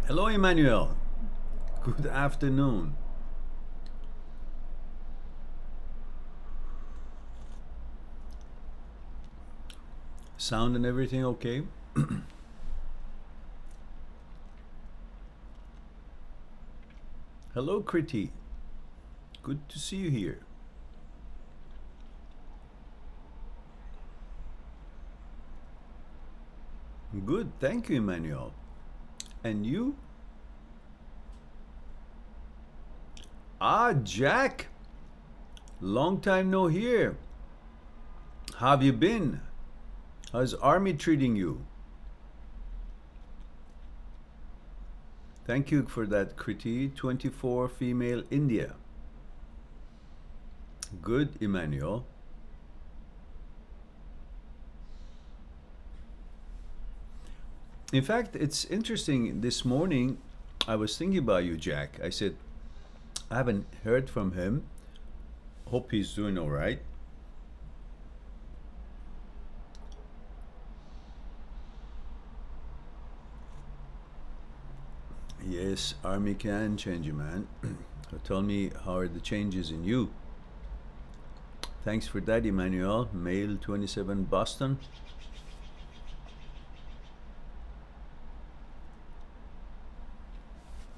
Hello, Emmanuel. Good afternoon. Sound and everything okay? Hello, Kriti. Good to see you here. Good, thank you, Emmanuel. And you? Ah, Jack. Long time no hear. How have you been? How's Army treating you? Thank you for that, Kriti. 24 female India. Good, Emmanuel. In fact, it's interesting. This morning, I was thinking about you, Jack. I said, I haven't heard from him. Hope he's doing all right. Yes, Army can change you, man. Tell me, how are the changes in you? Thanks for that, Emmanuel. Male 27, Boston.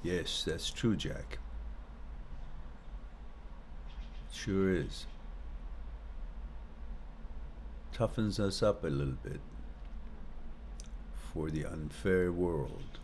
Yes, that's true, Jack. Sure is. Toughens us up a little bit for the unfair world.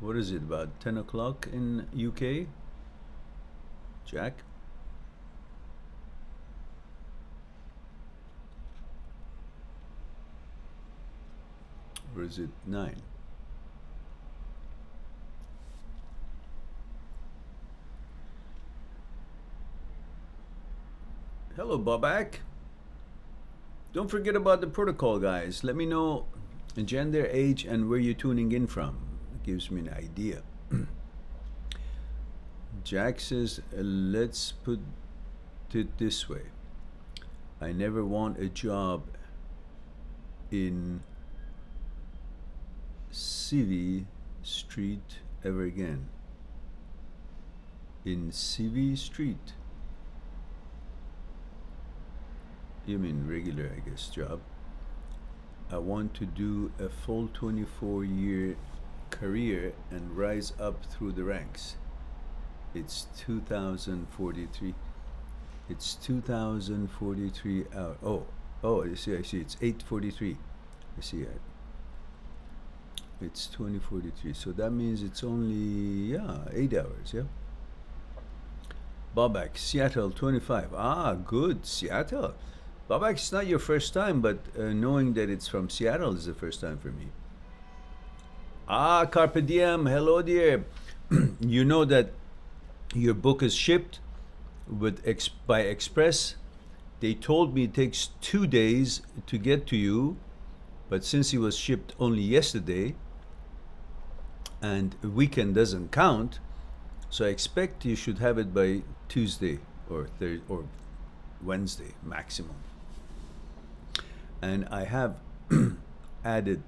What is it, about 10 o'clock in UK? Jack? Or is it 9? Hello, Bobak. Don't forget about the protocol, guys. Let me know gender, age, and where you're tuning in from. It gives me an idea. Jack says, let's put it this way. I never want a job in CV Street ever again. In CV Street? You mean regular, I guess, job. I want to do a full 24-year career and rise up through the ranks. It's 2043. It's 2043 hours. Oh, I see. It's 8:43. I see it. It's 2043. So that means it's only 8 hours. Yeah. Bobak, Seattle 25. Ah, good, Seattle. Bobak, it's not your first time, but knowing that it's from Seattle is the first time for me. Ah, Carpe Diem. Hello, dear. You know that your book is shipped by express. They told me it takes 2 days to get to you, but since it was shipped only yesterday and a weekend doesn't count, so I expect you should have it by Tuesday or Wednesday maximum. And I have added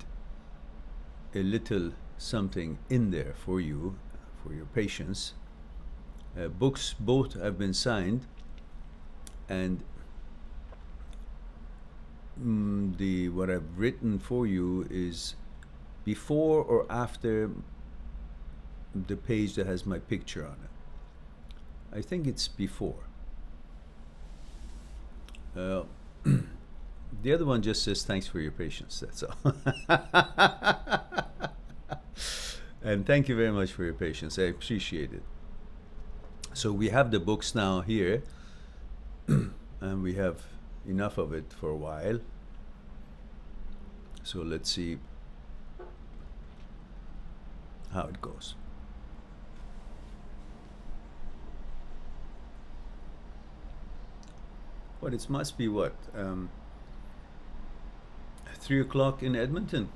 a little something in there for you, for your patience. Books both have been signed, and what I've written for you is before or after the page that has my picture on it. I think it's before. The other one just says thanks for your patience, that's all. And thank you very much for your patience, I appreciate it. So we have the books now here, and we have enough of it for a while. So let's see how it goes. But it must be what? 3 o'clock in Edmonton.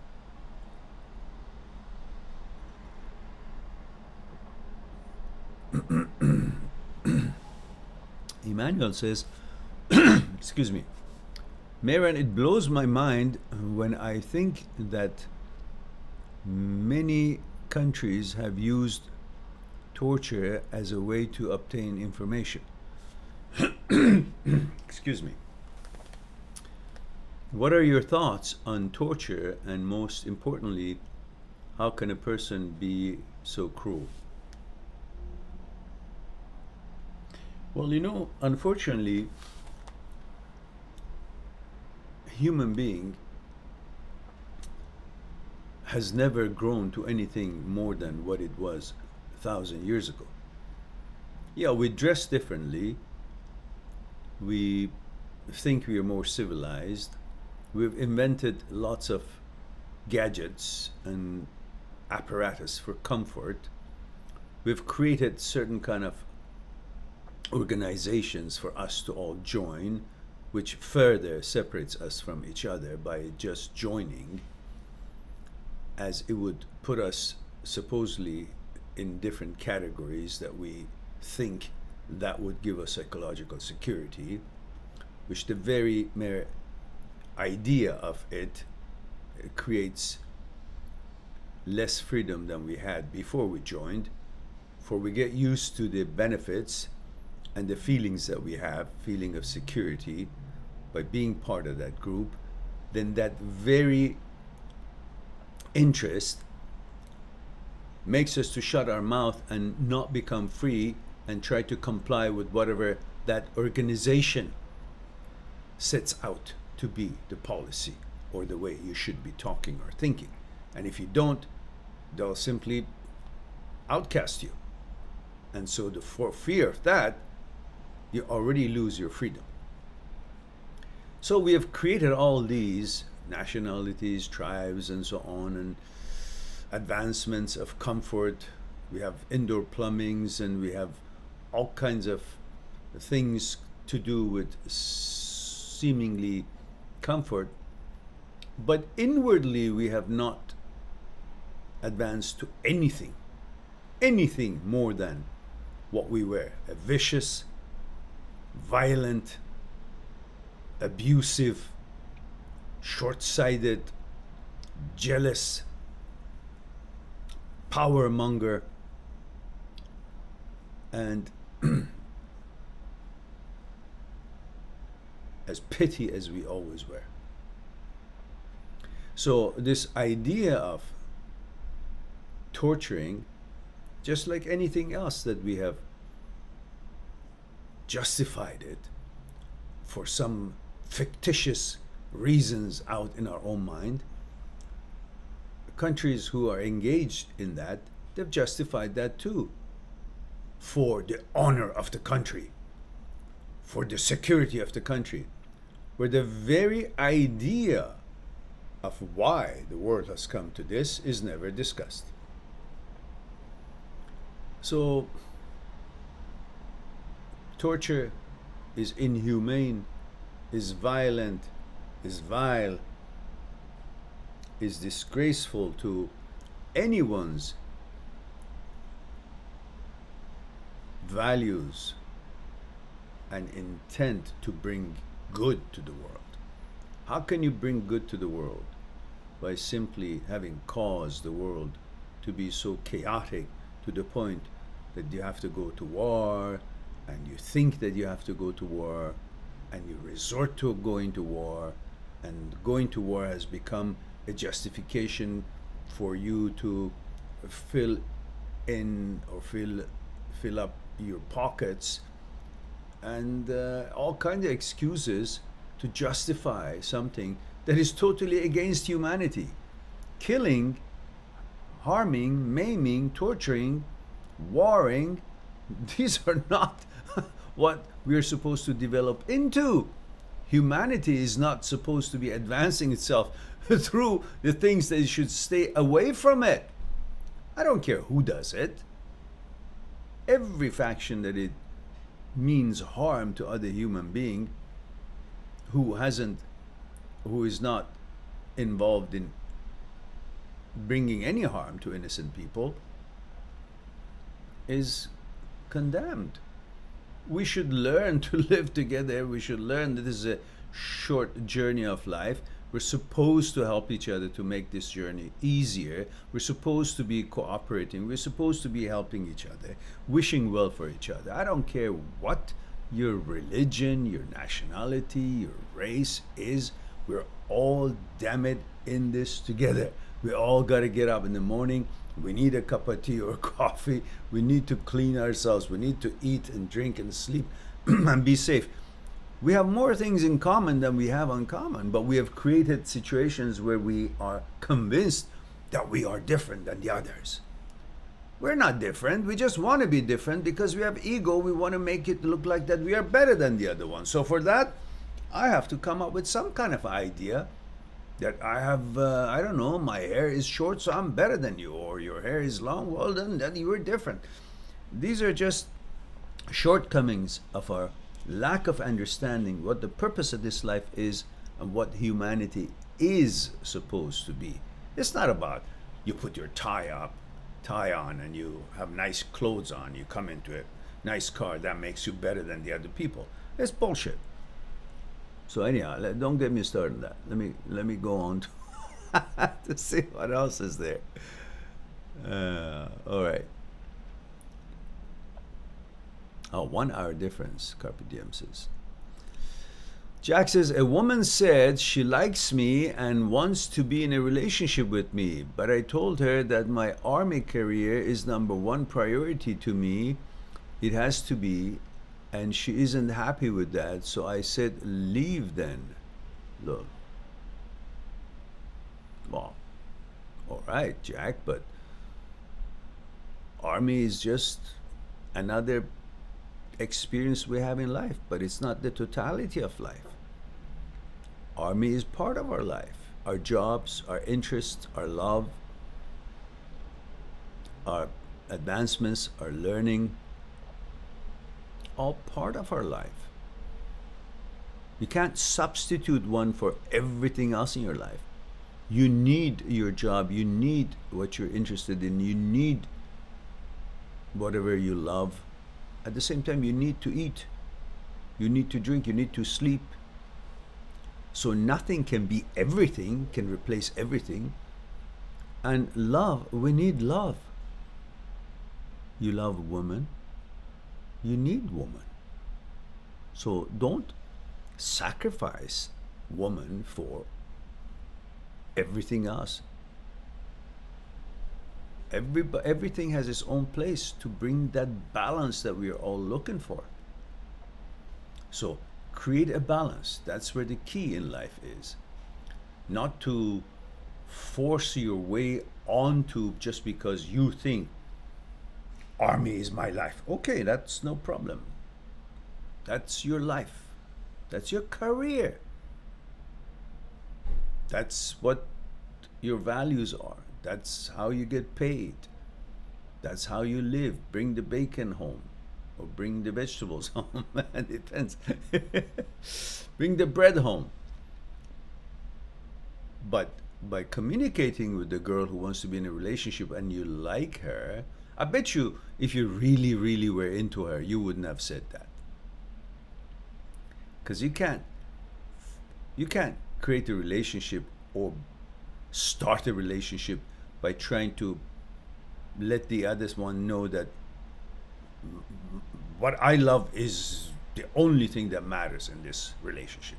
Emmanuel says, excuse me, Mehran, it blows my mind when I think that many countries have used torture as a way to obtain information. Excuse me. What are your thoughts on torture, and most importantly, how can a person be so cruel? Well, unfortunately, human being has never grown to anything more than what it was 1,000 years ago. Yeah, we dress differently. We think we are more civilized. We've invented lots of gadgets and apparatus for comfort. We've created certain kind of organizations for us to all join, which further separates us from each other by just joining, as it would put us supposedly in different categories that we think that would give us psychological security, which the very mere idea of it creates less freedom than we had before we joined, for we get used to the benefits and the feelings that we have, feeling of security, by being part of that group. Then that very interest makes us to shut our mouth and not become free and try to comply with whatever that organization sets out to be the policy or the way you should be talking or thinking. And if you don't, they'll simply outcast you. And so for fear of that, you already lose your freedom. So we have created all these nationalities, tribes, and so on, and advancements of comfort. We have indoor plumbings, and we have all kinds of things to do with seemingly comfort. But inwardly, we have not advanced to anything more than what we were: a vicious, violent, abusive, short-sighted, jealous, power monger, and as petty as we always were. So this idea of torturing, just like anything else that we have justified it for some fictitious reasons out in our own mind, countries who are engaged in that, they've justified that too, for the honor of the country, for the security of the country, where the very idea of why the world has come to this is never discussed. So torture is inhumane, is violent, is vile, is disgraceful to anyone's values and intent to bring good to the world. How can you bring good to the world? By simply having caused the world to be so chaotic to the point that you have to go to war, and you think that you have to go to war, and you resort to going to war, and going to war has become a justification for you to fill in or fill up your pockets, and all kinds of excuses to justify something that is totally against humanity. Killing, harming, maiming, torturing, warring, these are not what we're supposed to develop into. Humanity is not supposed to be advancing itself through the things that it should stay away from it. I don't care who does it. Every faction that it means harm to other human being who is not involved in bringing any harm to innocent people is condemned. We should learn to live together. We should learn that this is a short journey of life. We're supposed to help each other to make this journey easier. We're supposed to be cooperating. We're supposed to be helping each other, wishing well for each other. I don't care what your religion, your nationality, your race is. We're all, damn it, in this together. We all got to get up in the morning. We need a cup of tea or coffee. We need to clean ourselves. We need to eat and drink and sleep and be safe. We have more things in common than we have uncommon, but we have created situations where we are convinced that we are different than the others. We're not different. We just want to be different because we have ego. We want to make it look like that we are better than the other one. So for that, I have to come up with some kind of idea that I have, I don't know, my hair is short, so I'm better than you, or your hair is long, well, then you were different. These are just shortcomings of our lack of understanding what the purpose of this life is and what humanity is supposed to be. It's not about you put your tie on, and you have nice clothes on, you come into a nice car, that makes you better than the other people. It's bullshit. So anyhow, don't get me started on that. Let me go on to see what else is there. All right. Oh, 1 hour difference, Carpe Diem says. Jack says, a woman said she likes me and wants to be in a relationship with me, but I told her that my army career is #1 priority to me. It has to be, and she isn't happy with that, so I said, leave then. Look. Well, all right, Jack, but army is just another experience we have in life, but it's not the totality of life. Army is part of our life. Our jobs, our interests, our love, our advancements, our learning, all part of our life. You can't substitute one for everything else in your life. You need your job, you need what you're interested in, you need whatever you love. At the same time, you need to eat, you need to drink, you need to sleep. So nothing can be everything, can replace everything. And love, we need love. You love woman, you need woman. So don't sacrifice woman for everything else. Everything has its own place to bring that balance that we are all looking for. So create a balance. That's where the key in life is. Not to force your way onto just because you think army is my life. Okay, that's no problem. That's your life. That's your career. That's what your values are. That's how you get paid. That's how you live. Bring the bacon home or bring the vegetables home. It depends. Bring the bread home. But by communicating with the girl who wants to be in a relationship and you like her, I bet you if you really, really were into her, you wouldn't have said that. Because you can't create a relationship or start a relationship by trying to let the other one know that what I love is the only thing that matters in this relationship.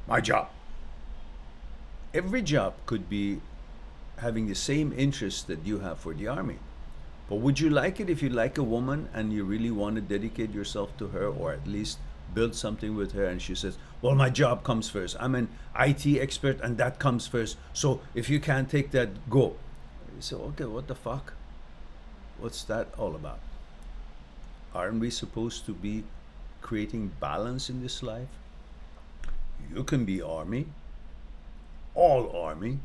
My job. Every job could be having the same interest that you have for the army. But would you like it if you like a woman and you really want to dedicate yourself to her, or at least build something with her, and she says, well, my job comes first. I'm an IT expert and that comes first. So if you can't take that, go. You say, okay, what the fuck? What's that all about? Aren't we supposed to be creating balance in this life? You can be army, all army,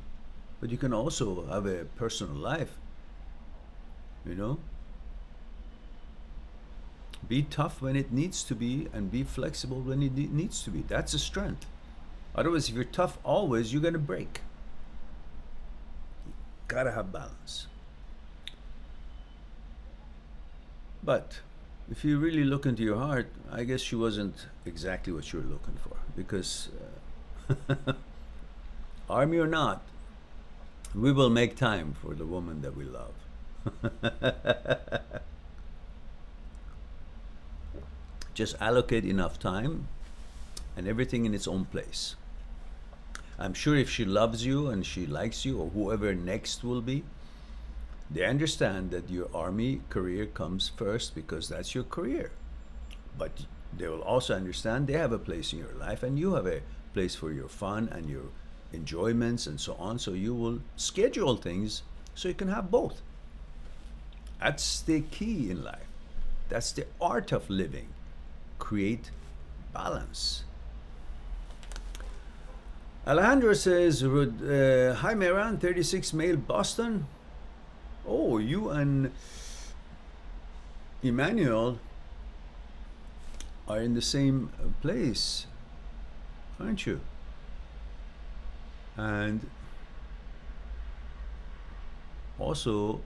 but you can also have a personal life, you know? Be tough when it needs to be and be flexible when it needs to be. That's a strength. Otherwise, if you're tough always, you're going to break. Gotta have balance. But if you really look into your heart, I guess she wasn't exactly what you were looking for. Because, army or not, we will make time for the woman that we love. Just allocate enough time and everything in its own place. I'm sure if she loves you and she likes you, or whoever next will be, they understand that your army career comes first because that's your career. But they will also understand they have a place in your life and you have a place for your fun and your enjoyments and so on. So you will schedule things so you can have both. That's the key in life. That's the art of living. Create balance. Alejandro says, hi Mehran, 36 male, Boston. Oh, you and Emmanuel are in the same place, aren't you? And also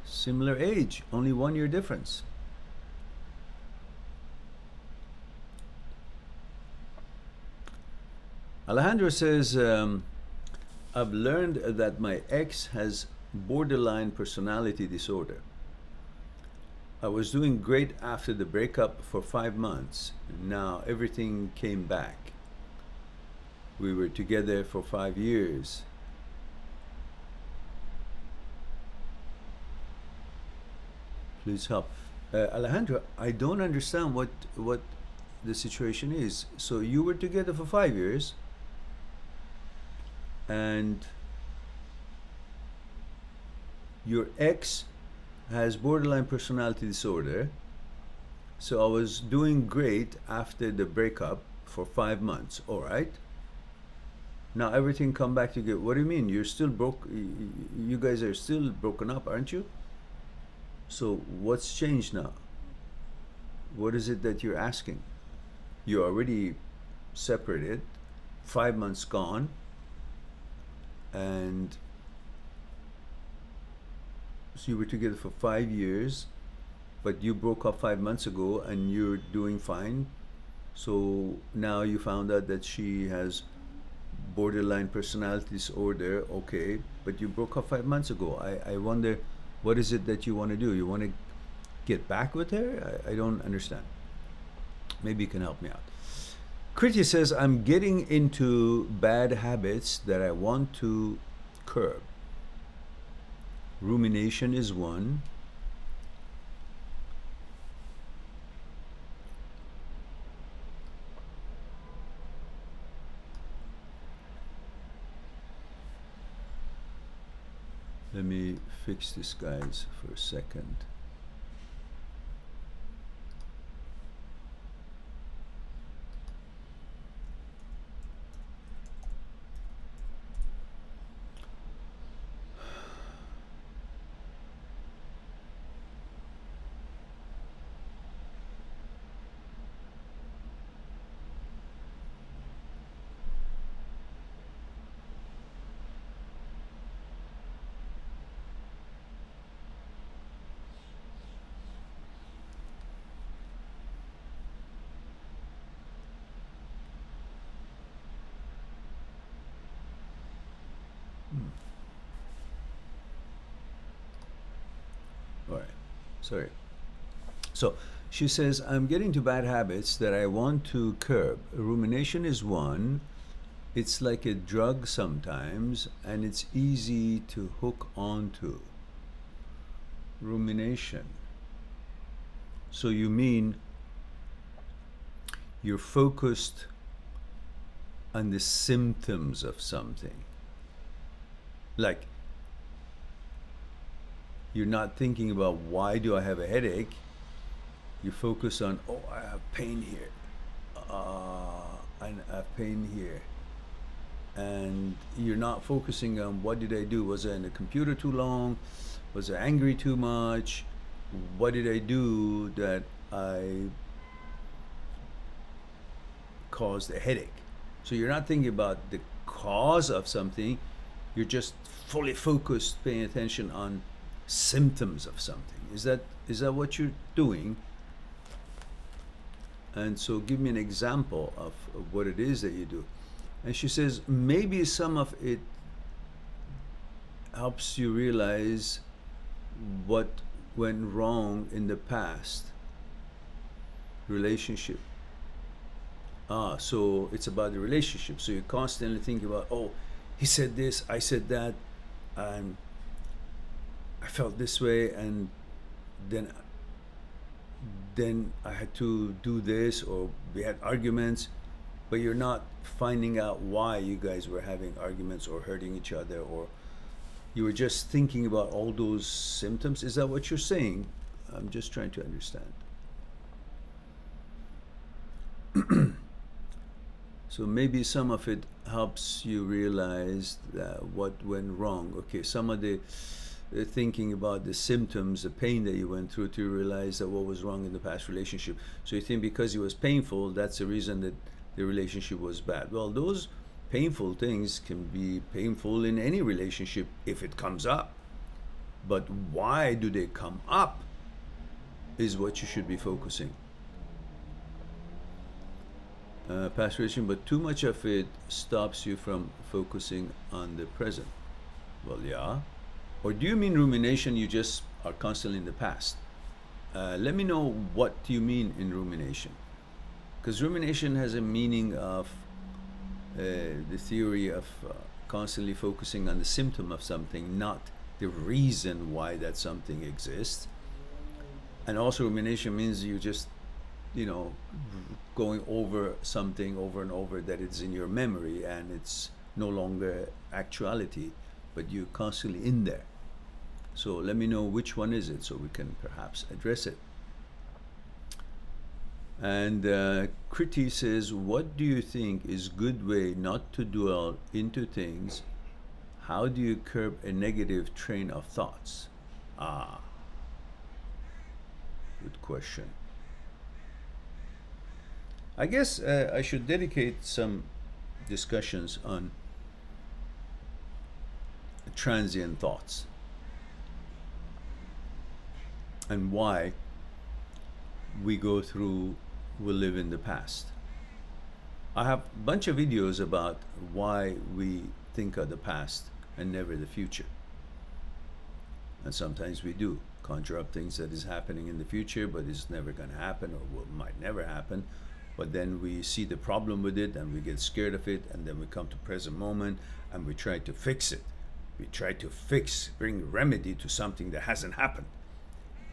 similar age, only 1 year difference. Alejandro says, I've learned that my ex has borderline personality disorder. I was doing great after the breakup for 5 months. Now everything came back. We were together for 5 years. Please help. Alejandro, I don't understand what the situation is. So you were together for 5 years, and your ex has borderline personality disorder. So I was doing great after the breakup for 5 months. All right. Now everything come back together. What do you mean? You're still broke? You guys are still broken up, aren't you? So what's changed now? What is it that you're asking? You're already separated, 5 months gone, and so you were together for 5 years, but you broke up 5 months ago and you're doing fine. So now you found out that she has borderline personality disorder. Okay, but you broke up 5 months ago. I wonder, what is it that you want to do? You want to get back with her? I don't understand. Maybe you can help me out. Kriti says, I'm getting into bad habits that I want to curb. Rumination is one. Let me fix this, guys, for a second. All right, sorry. So she says, I'm getting to bad habits that I want to curb. Rumination is one. It's like a drug sometimes, and it's easy to hook onto. Rumination. So you mean you're focused on the symptoms of something. Like, you're not thinking about why do I have a headache. You focus on, oh, I have pain here. I have pain here. And you're not focusing on what did I do? Was I in the computer too long? Was I angry too much? What did I do that I caused a headache? So you're not thinking about the cause of something. You're just fully focused, paying attention on symptoms of something. Is that what you're doing? And so give me an example of what it is that you do. And she says, maybe some of it helps you realize what went wrong in the past relationship. So it's about the relationship. So you constantly think about, oh, he said this, I said that, and I felt this way, and then I had to do this, or we had arguments, but you're not finding out why you guys were having arguments or hurting each other, or you were just thinking about all those symptoms. Is that what you're saying? I'm just trying to understand. So maybe some of it helps you realize that what went wrong. Okay, some of the thinking about the symptoms, the pain that you went through, to realize that what was wrong in the past relationship. So you think because it was painful, that's the reason that the relationship was bad. Well, those painful things can be painful in any relationship if it comes up. But why do they come up is what you should be focusing. Past relationship, but too much of it stops you from focusing on the present. Well, yeah. Or do you mean rumination, you just are constantly in the past? Let me know what you mean in rumination. Because rumination has a meaning of the theory of constantly focusing on the symptom of something, not the reason why that something exists. And also rumination means you just, going over something over and over, that it's in your memory and it's no longer actuality, but you're constantly in there. So let me know which one is it, so we can perhaps address it. And Kriti says, what do you think is good way not to dwell into things? How do you curb a negative train of thoughts? Good question. I guess I should dedicate some discussions on transient thoughts and why we live in the past. I have a bunch of videos about why we think of the past and never the future. And sometimes we do conjure up things that is happening in the future, but it's never going to happen, or might never happen. But then we see the problem with it and we get scared of it, and then we come to present moment and we try to fix it. We try to bring remedy to something that hasn't happened.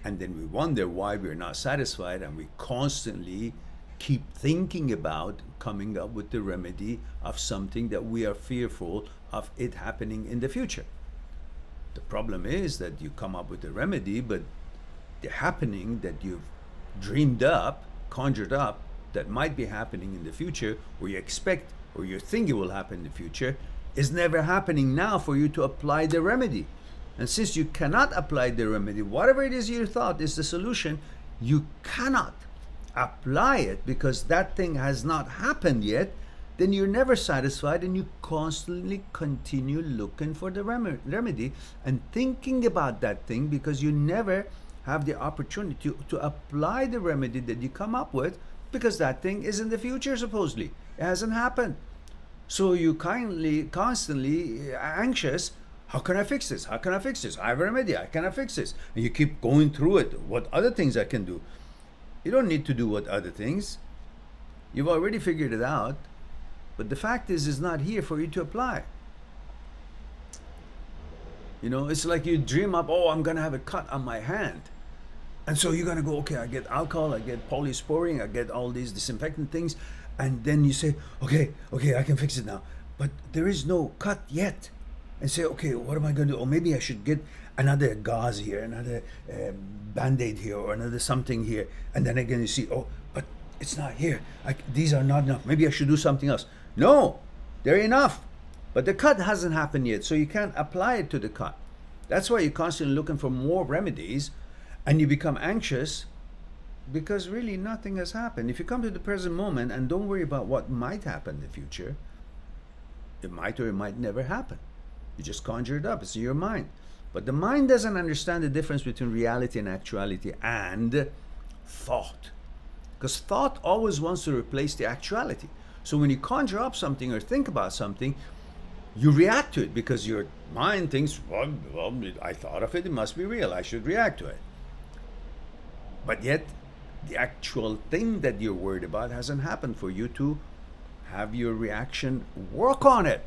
And then we wonder why we're not satisfied, and we constantly keep thinking about coming up with the remedy of something that we are fearful of it happening in the future. The problem is that you come up with the remedy, but the happening that you've dreamed up, conjured up, that might be happening in the future, or you expect, or you think it will happen in the future, is never happening now for you to apply the remedy. And since you cannot apply the remedy, whatever it is you thought is the solution, you cannot apply it because that thing has not happened yet, then you're never satisfied, and you constantly continue looking for the remedy and thinking about that thing, because you never have the opportunity to apply the remedy that you come up with, because that thing is in the future supposedly. It hasn't happened. So you constantly anxious, how can I fix this? How can I fix this? I have a remedy, how can I fix this? And you keep going through it. What other things I can do? You don't need to do what other things. You've already figured it out. But the fact is, it's not here for you to apply. It's like you dream up, oh, I'm going to have a cut on my hand. And so you're going to go, okay, I get alcohol, I get polysporin, I get all these disinfectant things. And then you say, okay, I can fix it now. But there is no cut yet. And say, okay, what am I going to do? Or maybe I should get another gauze here, another Band-Aid here, or another something here. And then again you see, oh, but it's not here. These are not enough. Maybe I should do something else. No, they're enough. But the cut hasn't happened yet, so you can't apply it to the cut. That's why you're constantly looking for more remedies, and you become anxious because really nothing has happened. If you come to the present moment and don't worry about what might happen in the future, It might or it might never happen. You just conjure it up. It's in your mind. But the mind doesn't understand the difference between reality and actuality and thought. Because thought always wants to replace the actuality. So when you conjure up something or think about something, you react to it because your mind thinks, well, I thought of it, it must be real, I should react to it. But yet, the actual thing that you're worried about hasn't happened for you to have your reaction work on it.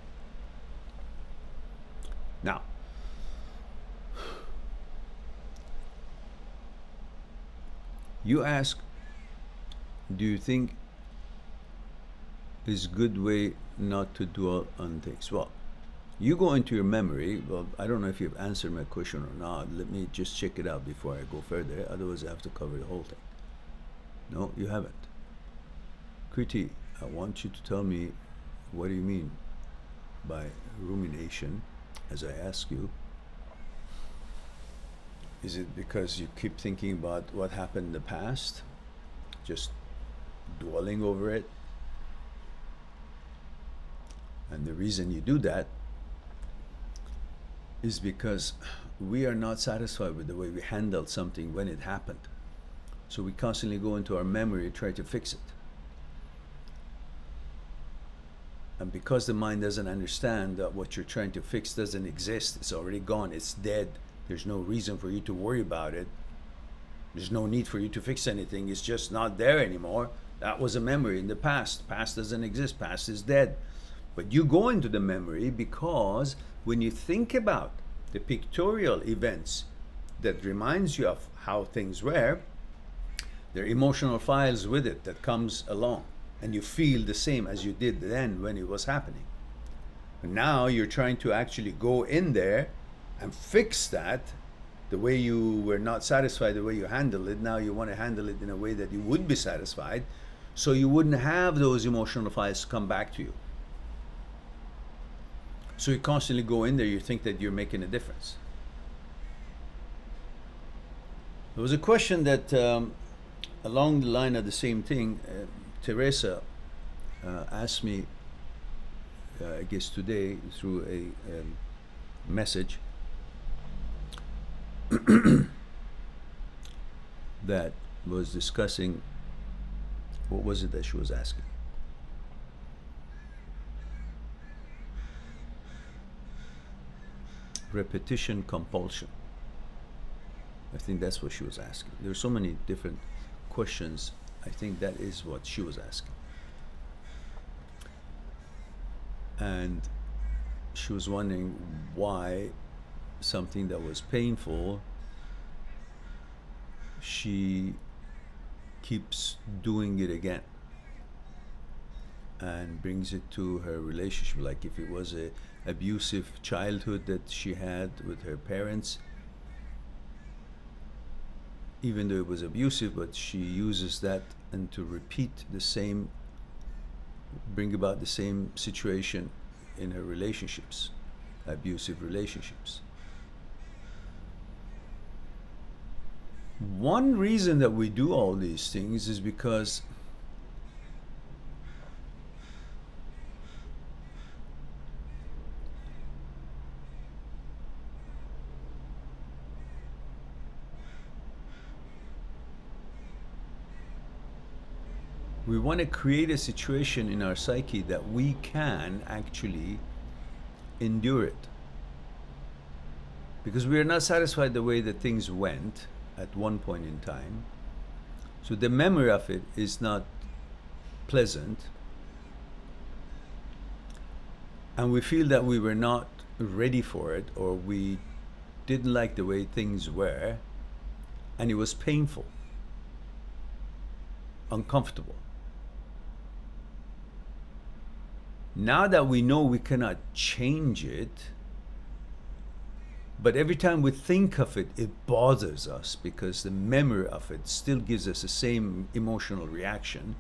Now, you ask, do you think is a good way not to dwell on things? Well, you go into your memory. Well, I don't know if you've answered my question or not. Let me just check it out before I go further. Otherwise, I have to cover the whole thing. No, you haven't. Kriti, I want you to tell me, what do you mean by rumination, as I ask you? Is it because you keep thinking about what happened in the past? Just dwelling over it? And the reason you do that is because we are not satisfied with the way we handled something when it happened. So we constantly go into our memory and try to fix it. And because the mind doesn't understand that what you're trying to fix doesn't exist, it's already gone, it's dead, there's no reason for you to worry about it, there's no need for you to fix anything, it's just not there anymore. That was a memory in the past. Past doesn't exist, past is dead. But you go into the memory because when you think about the pictorial events that reminds you of how things were, there are emotional files with it that comes along, and you feel the same as you did then when it was happening. And now you're trying to actually go in there and fix that. The way you were not satisfied, the way you handled it, now you want to handle it in a way that you would be satisfied, so you wouldn't have those emotional files come back to you. So you constantly go in there, you think that you're making a difference. There was a question that, along the line of the same thing, Teresa asked me, I guess today, through a message, that was discussing, what was it that she was asking? Repetition compulsion. I think that's what she was asking. There are so many different questions. I think that is what she was asking. And she was wondering why something that was painful, she keeps doing it again and brings it to her relationship. Like if it was a abusive childhood that she had with her parents, even though it was abusive, but she uses that and to repeat the same, bring about the same situation in her relationships, abusive relationships. One reason that we do all these things is because we want to create a situation in our psyche that we can actually endure it. Because we are not satisfied the way that things went at one point in time. So the memory of it is not pleasant. And we feel that we were not ready for it, or we didn't like the way things were, and it was painful, uncomfortable. Now that we know we cannot change it, but every time we think of it, it bothers us because the memory of it still gives us the same emotional reaction.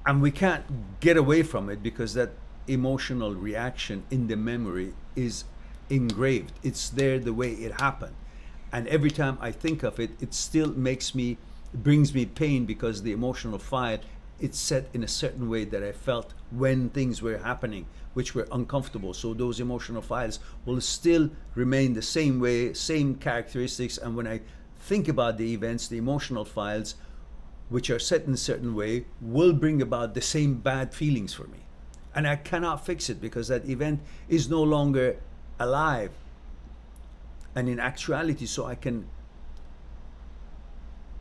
And we can't get away from it because that emotional reaction in the memory is engraved. It's there the way it happened. And every time I think of it, it still brings me pain because the emotional file it's set in a certain way that I felt when things were happening, which were uncomfortable. So those emotional files will still remain the same way, same characteristics. And when I think about the events, the emotional files, which are set in a certain way, will bring about the same bad feelings for me. And I cannot fix it because that event is no longer alive and in actuality, so I can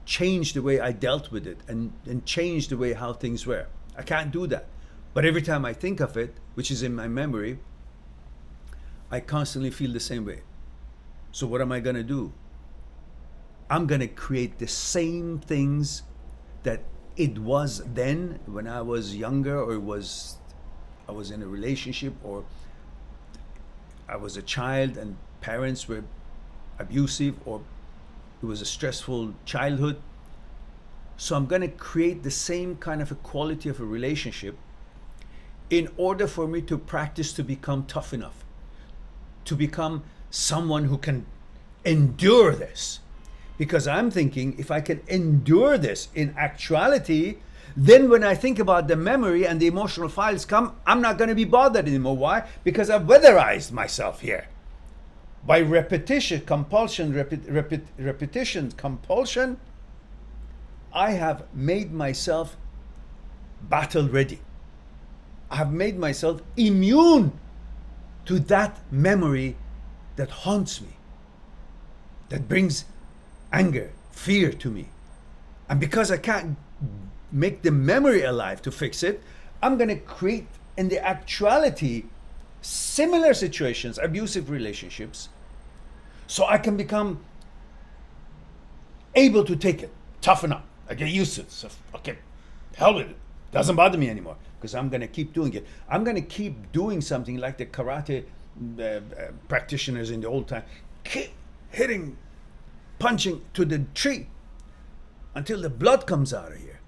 change the way I dealt with it and change the way how things were. I can't do that. But every time I think of it, which is in my memory, I constantly feel the same way. So what am I going to do? I'm going to create the same things that it was then when I was younger, or I was in a relationship, or I was a child and parents were abusive, or it was a stressful childhood. So I'm going to create the same kind of a quality of a relationship in order for me to practice to become tough enough, to become someone who can endure this. Because I'm thinking, if I can endure this in actuality, then when I think about the memory and the emotional files come, I'm not going to be bothered anymore. Why? Because I've weatherized myself here. By repetition, compulsion, repetition, compulsion, I have made myself battle ready. I have made myself immune to that memory that haunts me, that brings anger, fear to me. And because I can't make the memory alive to fix it, I'm going to create in the actuality similar situations, abusive relationships, so I can become able to take it, toughen up. I get used to it. So, okay, hell with it. Doesn't bother me anymore because I'm going to keep doing it. I'm going to keep doing something like the karate practitioners in the old time. Keep hitting, punching to the tree until the blood comes out of here.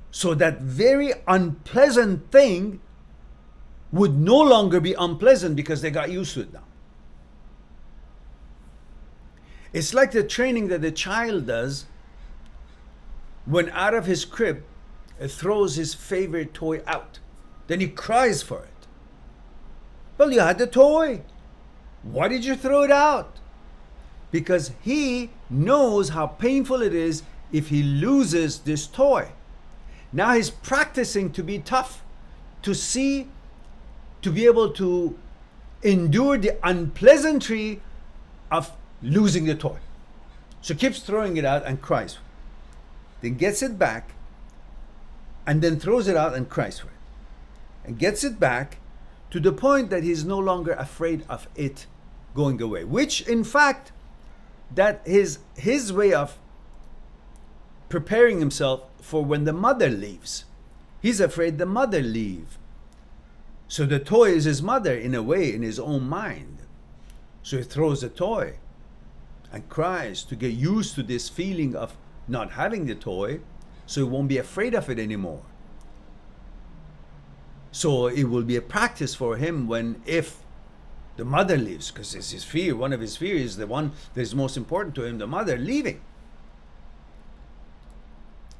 So that very unpleasant thing would no longer be unpleasant because they got used to it now. It's like the training that the child does when out of his crib throws his favorite toy out. Then he cries for it. Well, you had the toy. Why did you throw it out? Because he knows how painful it is if he loses this toy. Now he's practicing to be tough, to be able to endure the unpleasantry of losing the toy. So keeps throwing it out and cries. Then gets it back and then throws it out and cries for it. And gets it back to the point that he's no longer afraid of it going away. Which in fact, that is his way of preparing himself for when the mother leaves. He's afraid the mother leave. So the toy is his mother in a way, in his own mind. So he throws the toy and cries to get used to this feeling of not having the toy, so he won't be afraid of it anymore. So it will be a practice for him if the mother leaves, because it's his fear. One of his fears is the one that is most important to him, the mother leaving.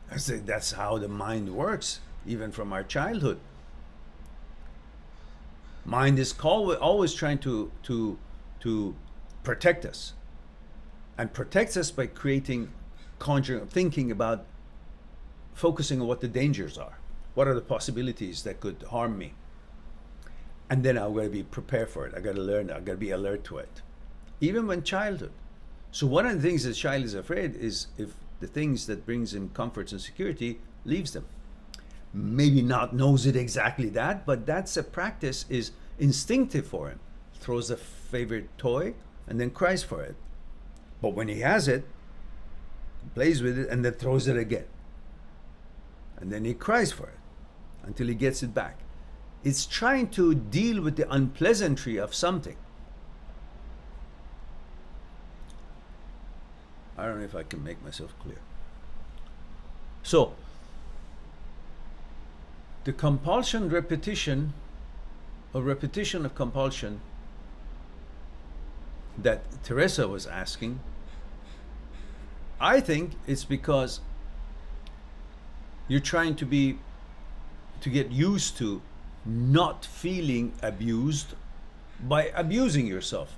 That's how the mind works, even from our childhood. Mind is always trying to protect us, and protects us by thinking about, focusing on what the dangers are. What are the possibilities that could harm me? And then I've got to be prepared for it. I got to learn. I got to be alert to it, even when childhood. So one of the things the child is afraid is if the things that brings him comforts and security leaves them. Maybe not knows it exactly that, but that's a practice, is instinctive for him. Throws a favorite toy and then cries for it. But when he has it, plays with it and then throws it again. And then he cries for it until he gets it back. It's trying to deal with the unpleasantry of something. I don't know if I can make myself clear. So, the compulsion repetition, or repetition of compulsion that Teresa was asking, I think it's because You're trying to get used to not feeling abused by abusing yourself,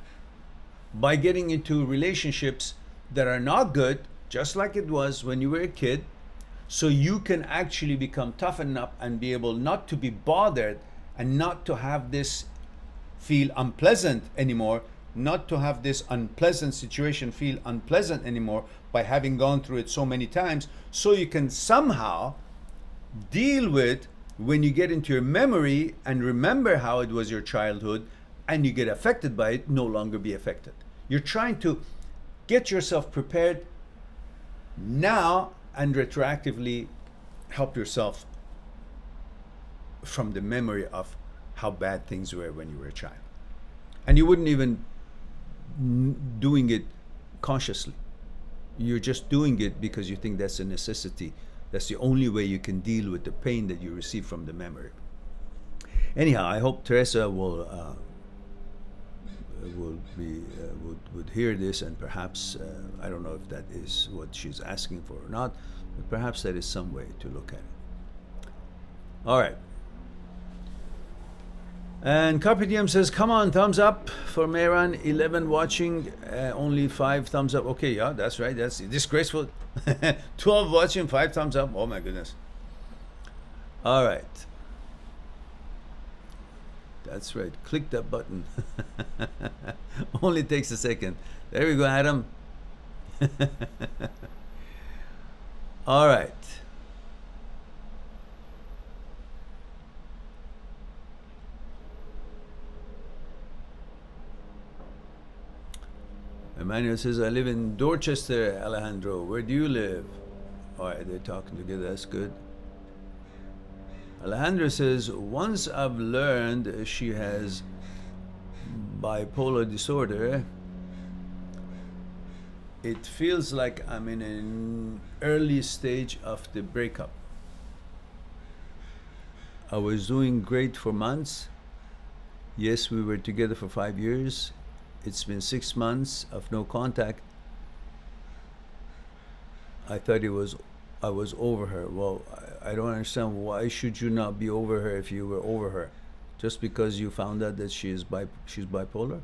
by getting into relationships that are not good, just like it was when you were a kid, so you can actually become toughened up and be able not to be bothered and not to have this feel unpleasant anymore, not to have this unpleasant situation feel unpleasant anymore by having gone through it so many times, so you can somehow deal with when you get into your memory and remember how it was your childhood and you get affected by it, no longer be affected. You're trying to get yourself prepared now and retroactively help yourself from the memory of how bad things were when you were a child. And you wouldn't even doing it consciously. You're just doing it because you think that's a necessity. That's the only way you can deal with the pain that you receive from the memory. Anyhow, I hope Teresa would hear this, and perhaps I don't know if that is what she's asking for or not, but perhaps that is some way to look at it. All right. And Carpe Diem says, come on, thumbs up for Mehran. 11 watching, only 5 thumbs up. Okay, yeah, that's right. That's disgraceful. 12 watching, 5 thumbs up. Oh my goodness. All right. That's right. Click that button. Only takes a second. There we go, Adam. All right. Emmanuel says, I live in Dorchester, Alejandro. Where do you live? All right, they're talking together. That's good. Alejandro says, once I've learned she has bipolar disorder, it feels like I'm in an early stage of the breakup. I was doing great for months. Yes, we were together for 5 years. It's been 6 months of no contact. I thought I was over her. Well, I don't understand. Why should you not be over her if you were over her? Just because you found out that she's bipolar?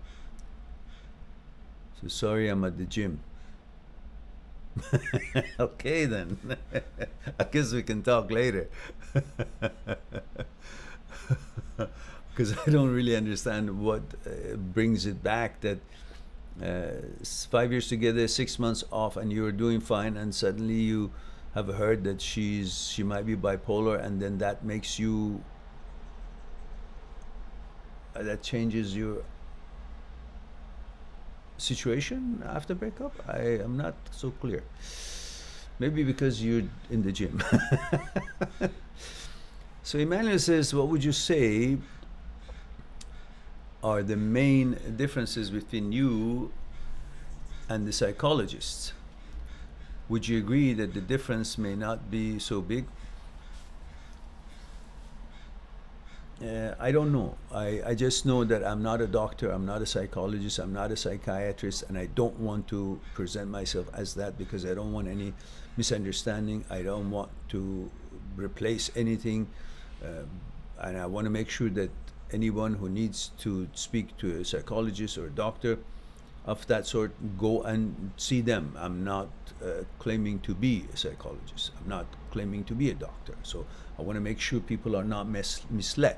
So sorry, I'm at the gym. Okay then. I guess we can talk later. Because I don't really understand what brings it back that 5 years together, 6 months off, and you're doing fine, and suddenly you have heard that she might be bipolar, and then that makes you that changes your situation after breakup. I am not so clear. Maybe because you're in the gym. So Emmanuel says, what would you say are the main differences between you and the psychologists? Would you agree that the difference may not be so big? I don't know. I just know that I'm not a doctor, I'm not a psychologist, I'm not a psychiatrist, and I don't want to present myself as that because I don't want any misunderstanding. I don't want to replace anything, and I want to make sure that anyone who needs to speak to a psychologist or a doctor of that sort, go and see them. I'm not claiming to be a psychologist. I'm not claiming to be a doctor. So I want to make sure people are not misled.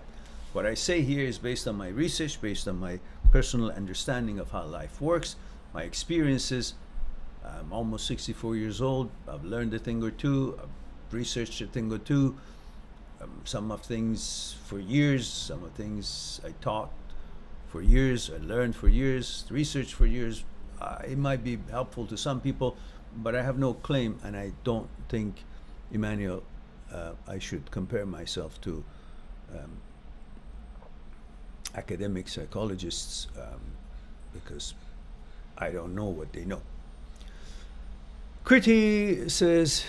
What I say here is based on my research, based on my personal understanding of how life works, my experiences. I'm almost 64 years old. I've learned a thing or two. I've researched a thing or two. Some of things for years, some of things I taught for years, I learned for years, researched for years. It might be helpful to some people, but I have no claim, and I don't think, Emmanuel, I should compare myself to academic psychologists because I don't know what they know. Kriti says,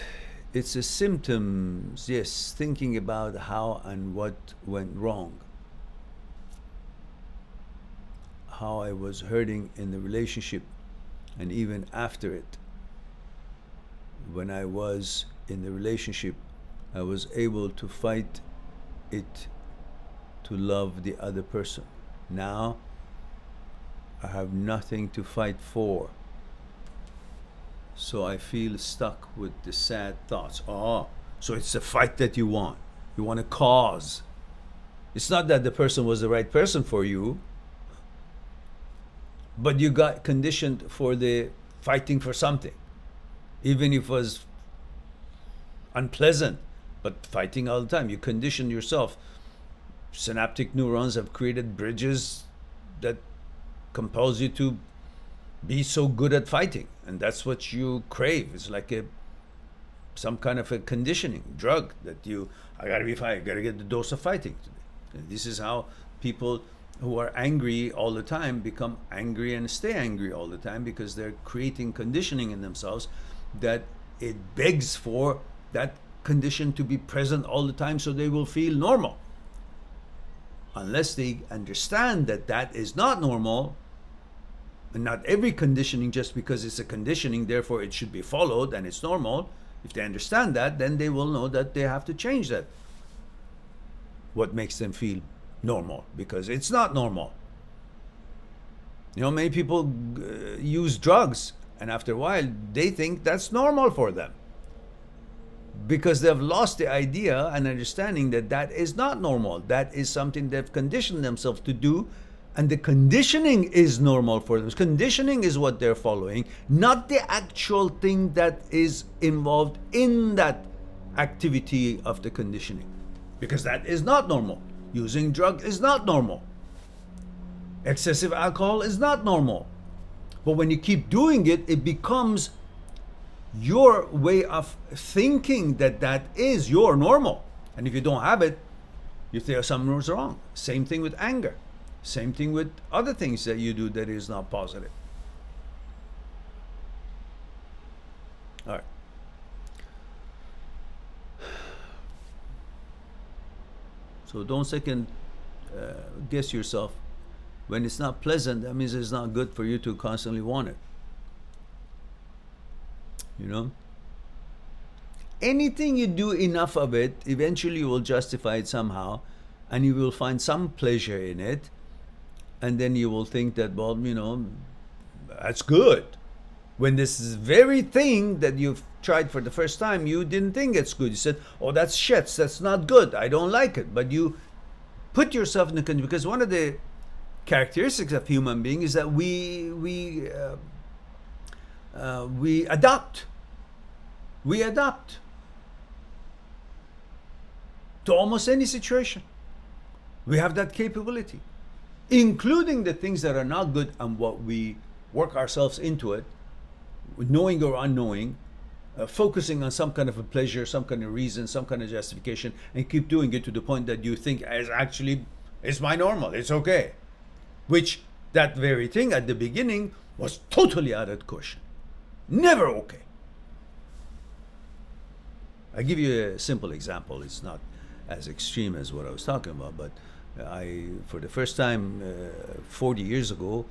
it's the symptoms, yes, thinking about how and what went wrong. How I was hurting in the relationship and even after it. When I was in the relationship, I was able to fight it to love the other person. Now I have nothing to fight for. So I feel stuck with the sad thoughts. Oh, so it's a fight that you want. You want to cause. It's not that the person was the right person for you, but you got conditioned for the fighting for something. Even if it was unpleasant, but fighting all the time. You condition yourself. Synaptic neurons have created bridges that compels you to be so good at fighting, and that's what you crave. It's like some kind of a conditioning drug that I gotta be fighting, I gotta get the dose of fighting today. And this is how people who are angry all the time become angry and stay angry all the time, because they're creating conditioning in themselves that it begs for that condition to be present all the time, so they will feel normal. Unless they understand that that is not normal, and not every conditioning, just because it's a conditioning, therefore it should be followed and it's normal. If they understand that, then they will know that they have to change that. What makes them feel normal, because it's not normal. Many people use drugs, and after a while they think that's normal for them, because they've lost the idea and understanding that that is not normal. That is something they've conditioned themselves to do, and the conditioning is normal for them. Conditioning is what they're following, not the actual thing that is involved in that activity of the conditioning, because that is not normal. Using drug is not normal. Excessive alcohol is not normal. But when you keep doing it, it becomes your way of thinking that that is your normal. And if you don't have it, you think something's wrong. Same thing with anger. Same thing with other things that you do that is not positive. All right. So don't second guess yourself. When it's not pleasant, that means it's not good for you to constantly want it. Anything you do enough of it, eventually you will justify it somehow, and you will find some pleasure in it, and then you will think that, well, that's good. When this very thing that you've tried for the first time, you didn't think it's good. You said, oh, that's shit, that's not good, I don't like it. But you put yourself in the condition, because one of the characteristics of human being is that we adapt. We adapt to almost any situation. We have that capability, including the things that are not good, and what we work ourselves into it, knowing or unknowing, focusing on some kind of a pleasure, some kind of reason, some kind of justification, and keep doing it to the point that you think it's my normal, it's okay. Which that very thing at the beginning was totally out of question. Never okay. I give you a simple example. It's not as extreme as what I was talking about, but for the first time 40 years ago,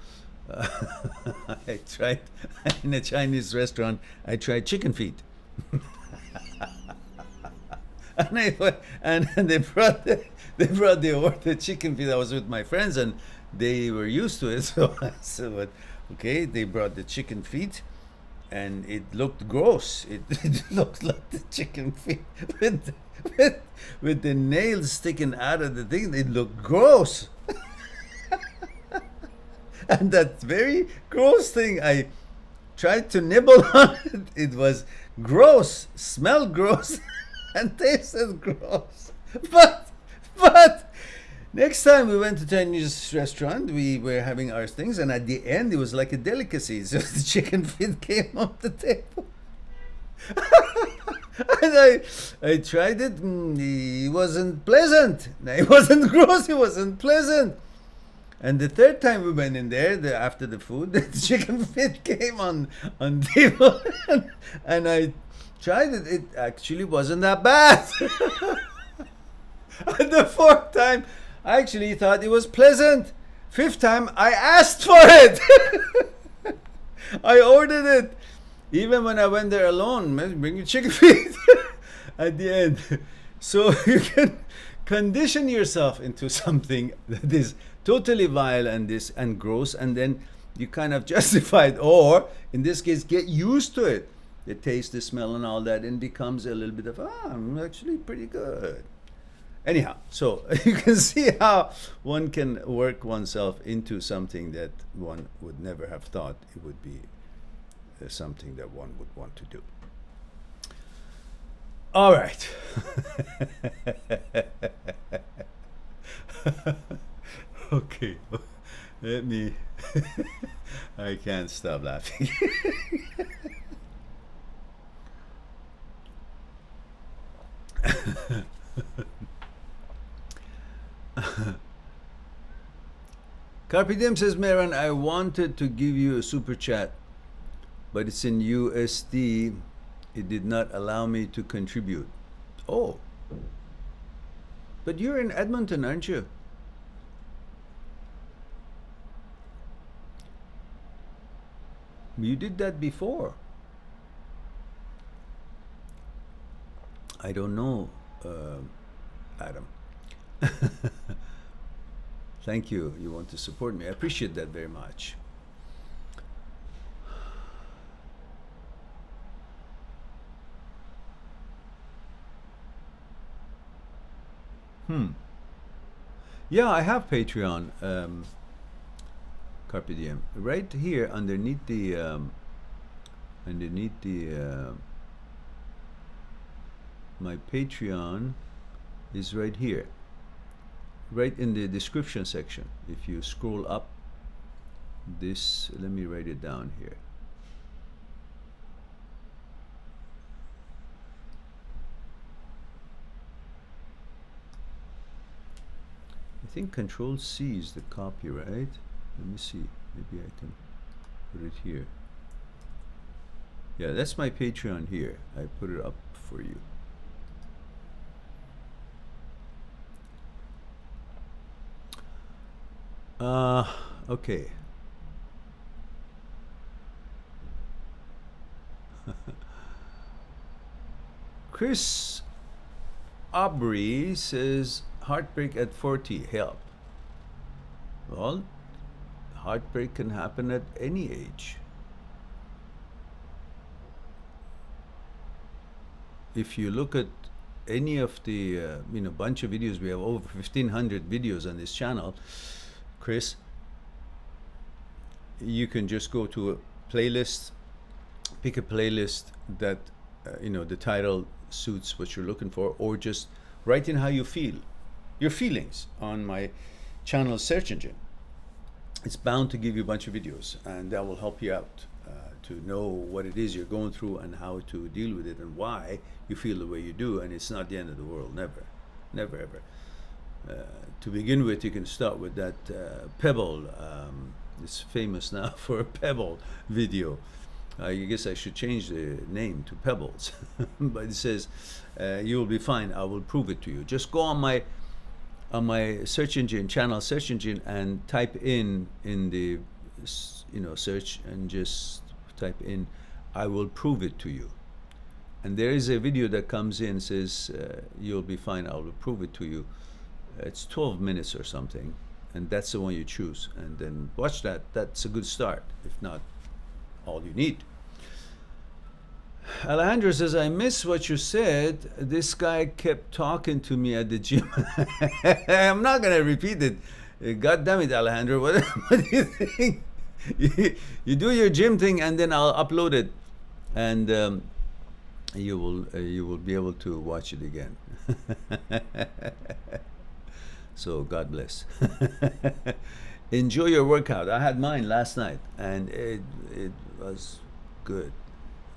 I tried in a Chinese restaurant. I tried chicken feet, and they brought the chicken feet. I was with my friends, and they were used to it. So I said, okay, they brought the chicken feet, and it looked gross. It looked like the chicken feet with the nails sticking out of the thing. It looked gross. And that very gross thing, I tried to nibble on it. It was gross, smelled gross, and tasted gross. But next time we went to Chinese restaurant, we were having our things, and at the end it was like a delicacy. So the chicken feet came off the table. And I tried it, and it wasn't pleasant. It wasn't gross, it wasn't pleasant. And the third time we went in there, after the food, the chicken feet came on table, and I tried it. It actually wasn't that bad. And the fourth time, I actually thought it was pleasant. Fifth time, I asked for it. I ordered it. Even when I went there alone, bring your chicken feet. at the end. So you can condition yourself into something that is totally vile and this and gross, and then you kind of justify it, or in this case, get used to it. The taste, the smell, and all that, and becomes a little bit of I'm actually pretty good. Anyhow, so you can see how one can work oneself into something that one would never have thought it would be something that one would want to do. All right. Okay. Let me. I can't stop laughing. Carpe Diem says, Mehran, I wanted to give you a super chat, but it's in USD. It did not allow me to contribute. Oh. But you're in Edmonton, aren't you? You did that before. I don't know, Adam. Thank you. You want to support me. I appreciate that very much. Yeah, I have Patreon. Carpe Diem. Right here underneath the my Patreon is right here, right in the description section. If you scroll up this, let me write it down here. I think Control C is the copyright. Let me see. Maybe I can put it here. Yeah, that's my Patreon here. I put it up for you. Okay. Chris Aubrey says, heartbreak at 40, help. Well, heartbreak can happen at any age. If you look at any of the bunch of videos, we have over 1,500 videos on this channel, Chris, you can just go to a playlist, pick a playlist that the title suits what you're looking for, or just write in how you feel, your feelings on my channel search engine. It's bound to give you a bunch of videos, and that will help you out to know what it is you're going through and how to deal with it and why you feel the way you do. And it's not the end of the world, never, never, ever. To begin with, you can start with that Pebble. It's famous now for a Pebble video. I guess I should change the name to Pebbles. But it says, you will be fine, I will prove it to you. Just go on my search engine, channel search engine, and type in the search, and just type in, I will prove it to you. And there is a video that comes in, says, you'll be fine, I will prove it to you. It's 12 minutes or something, and that's the one you choose. And then watch that. That's a good start, if not all you need. Alejandro says, I miss what you said. This guy kept talking to me at the gym. I'm not going to repeat it. God damn it, Alejandro. What do you think? You do your gym thing, and then I'll upload it, and you will be able to watch it again. So God bless. Enjoy your workout. I had mine last night, and it was good.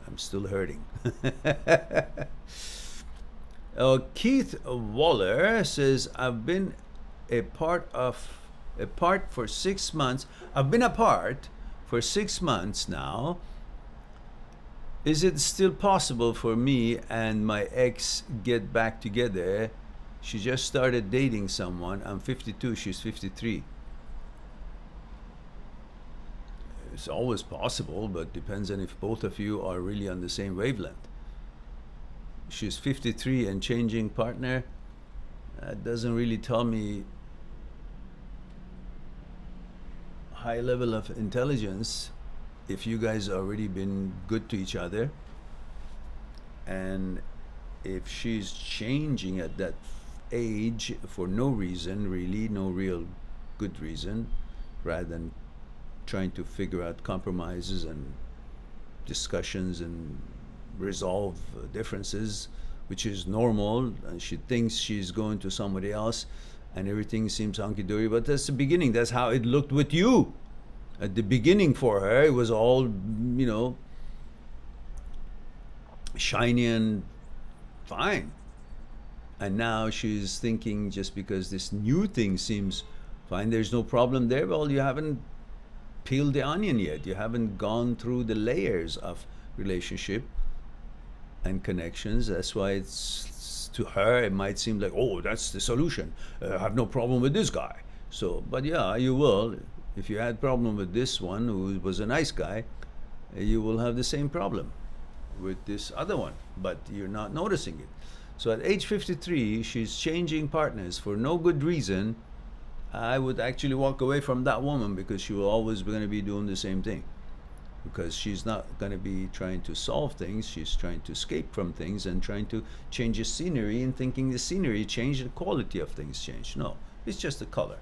I'm still hurting. Keith Waller says, I've been apart for 6 months. I've been apart for 6 months now. Is it still possible for me and my ex get back together? She just started dating someone. I'm 52, she's 53. It's always possible, but depends on if both of you are really on the same wavelength. she's 53 and changing partner. That doesn't really tell me high level of intelligence if you guys already been good to each other. And if she's changing at that age for no reason, really no real good reason, rather than trying to figure out compromises and discussions and resolve differences, which is normal, and she thinks she's going to somebody else and everything seems hunky-dory. But that's the beginning. That's how it looked with you. At the beginning for her, it was all, you know, shiny and fine. And now she's thinking, just because this new thing seems fine, there's no problem there. Well, you haven't peeled the onion yet. You haven't gone through the layers of relationship and connections. That's why it's, to her, it might seem like, oh, that's the solution. I have no problem with this guy. So, but yeah, you will. If you had problem with this one, who was a nice guy, you will have the same problem with this other one, but you're not noticing it. So at age 53, she's changing partners for no good reason. I would actually walk away from that woman, because she will always be going to be doing the same thing. Because she's not going to be trying to solve things. She's trying to escape from things and trying to change the scenery and thinking the scenery changed, the quality of things changed. No, it's just the color.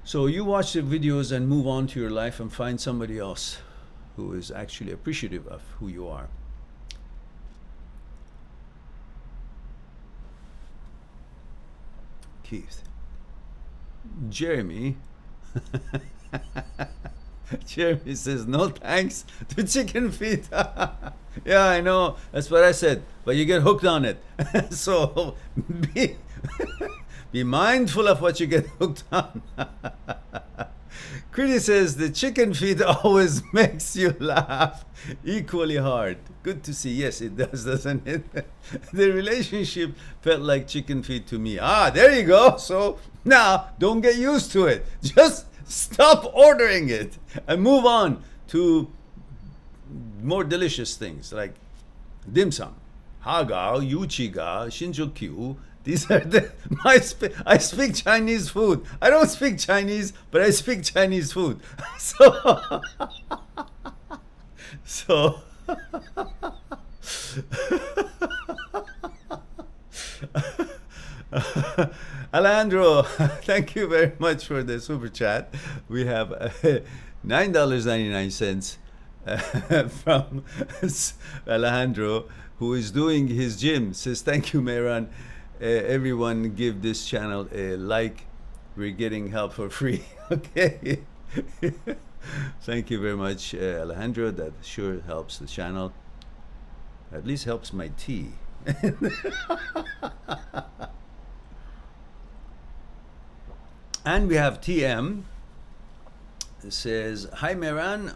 So you watch the videos and move on to your life and find somebody else who is actually appreciative of who you are. Keith. Jeremy. Jeremy says, no thanks to chicken feet. Yeah, I know. That's what I said. But you get hooked on it. So be mindful of what you get hooked on. Kriti says, the chicken feet always makes you laugh equally hard. Good to see. Yes, it does, doesn't it? The relationship felt like chicken feet to me. Ah, there you go. So now don't get used to it. Just stop ordering it and move on to more delicious things like dim sum, hagao, yuchiga, shinjukyu. These are I speak Chinese food. I don't speak Chinese, but I speak Chinese food. So Alejandro, thank you very much for the super chat. We have $9.99 from Alejandro, who is doing his gym. Says, thank you, Mehran. Everyone give this channel a like. We're getting help for free. Okay. Thank you very much, Alejandro. That sure helps the channel. At least helps my tea. And we have TM. It says, hi Mehran,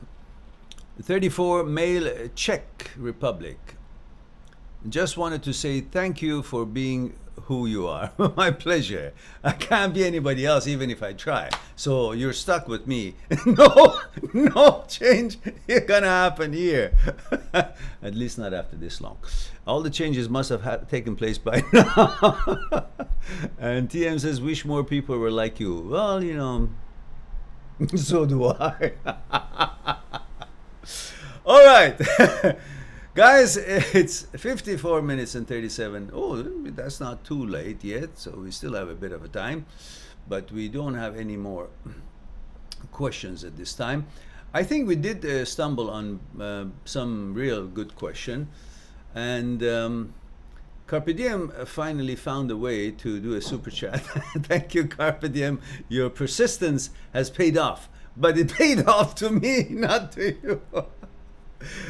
34 male Czech Republic. Just wanted to say thank you for being who you are. My pleasure. I can't be anybody else even if I try. So you're stuck with me. No change gonna happen here. At least not after this long. All the changes must have taken place by now. And TM says, wish more people were like you. Well, you know, so do I. All right. Guys, it's 54 minutes and 37. Oh, that's not too late yet, so we still have a bit of a time. But we don't have any more questions at this time. I think we did stumble on some real good question. And Carpe Diem finally found a way to do a super chat. Thank you, Carpe Diem. Your persistence has paid off. But it paid off to me, not to you.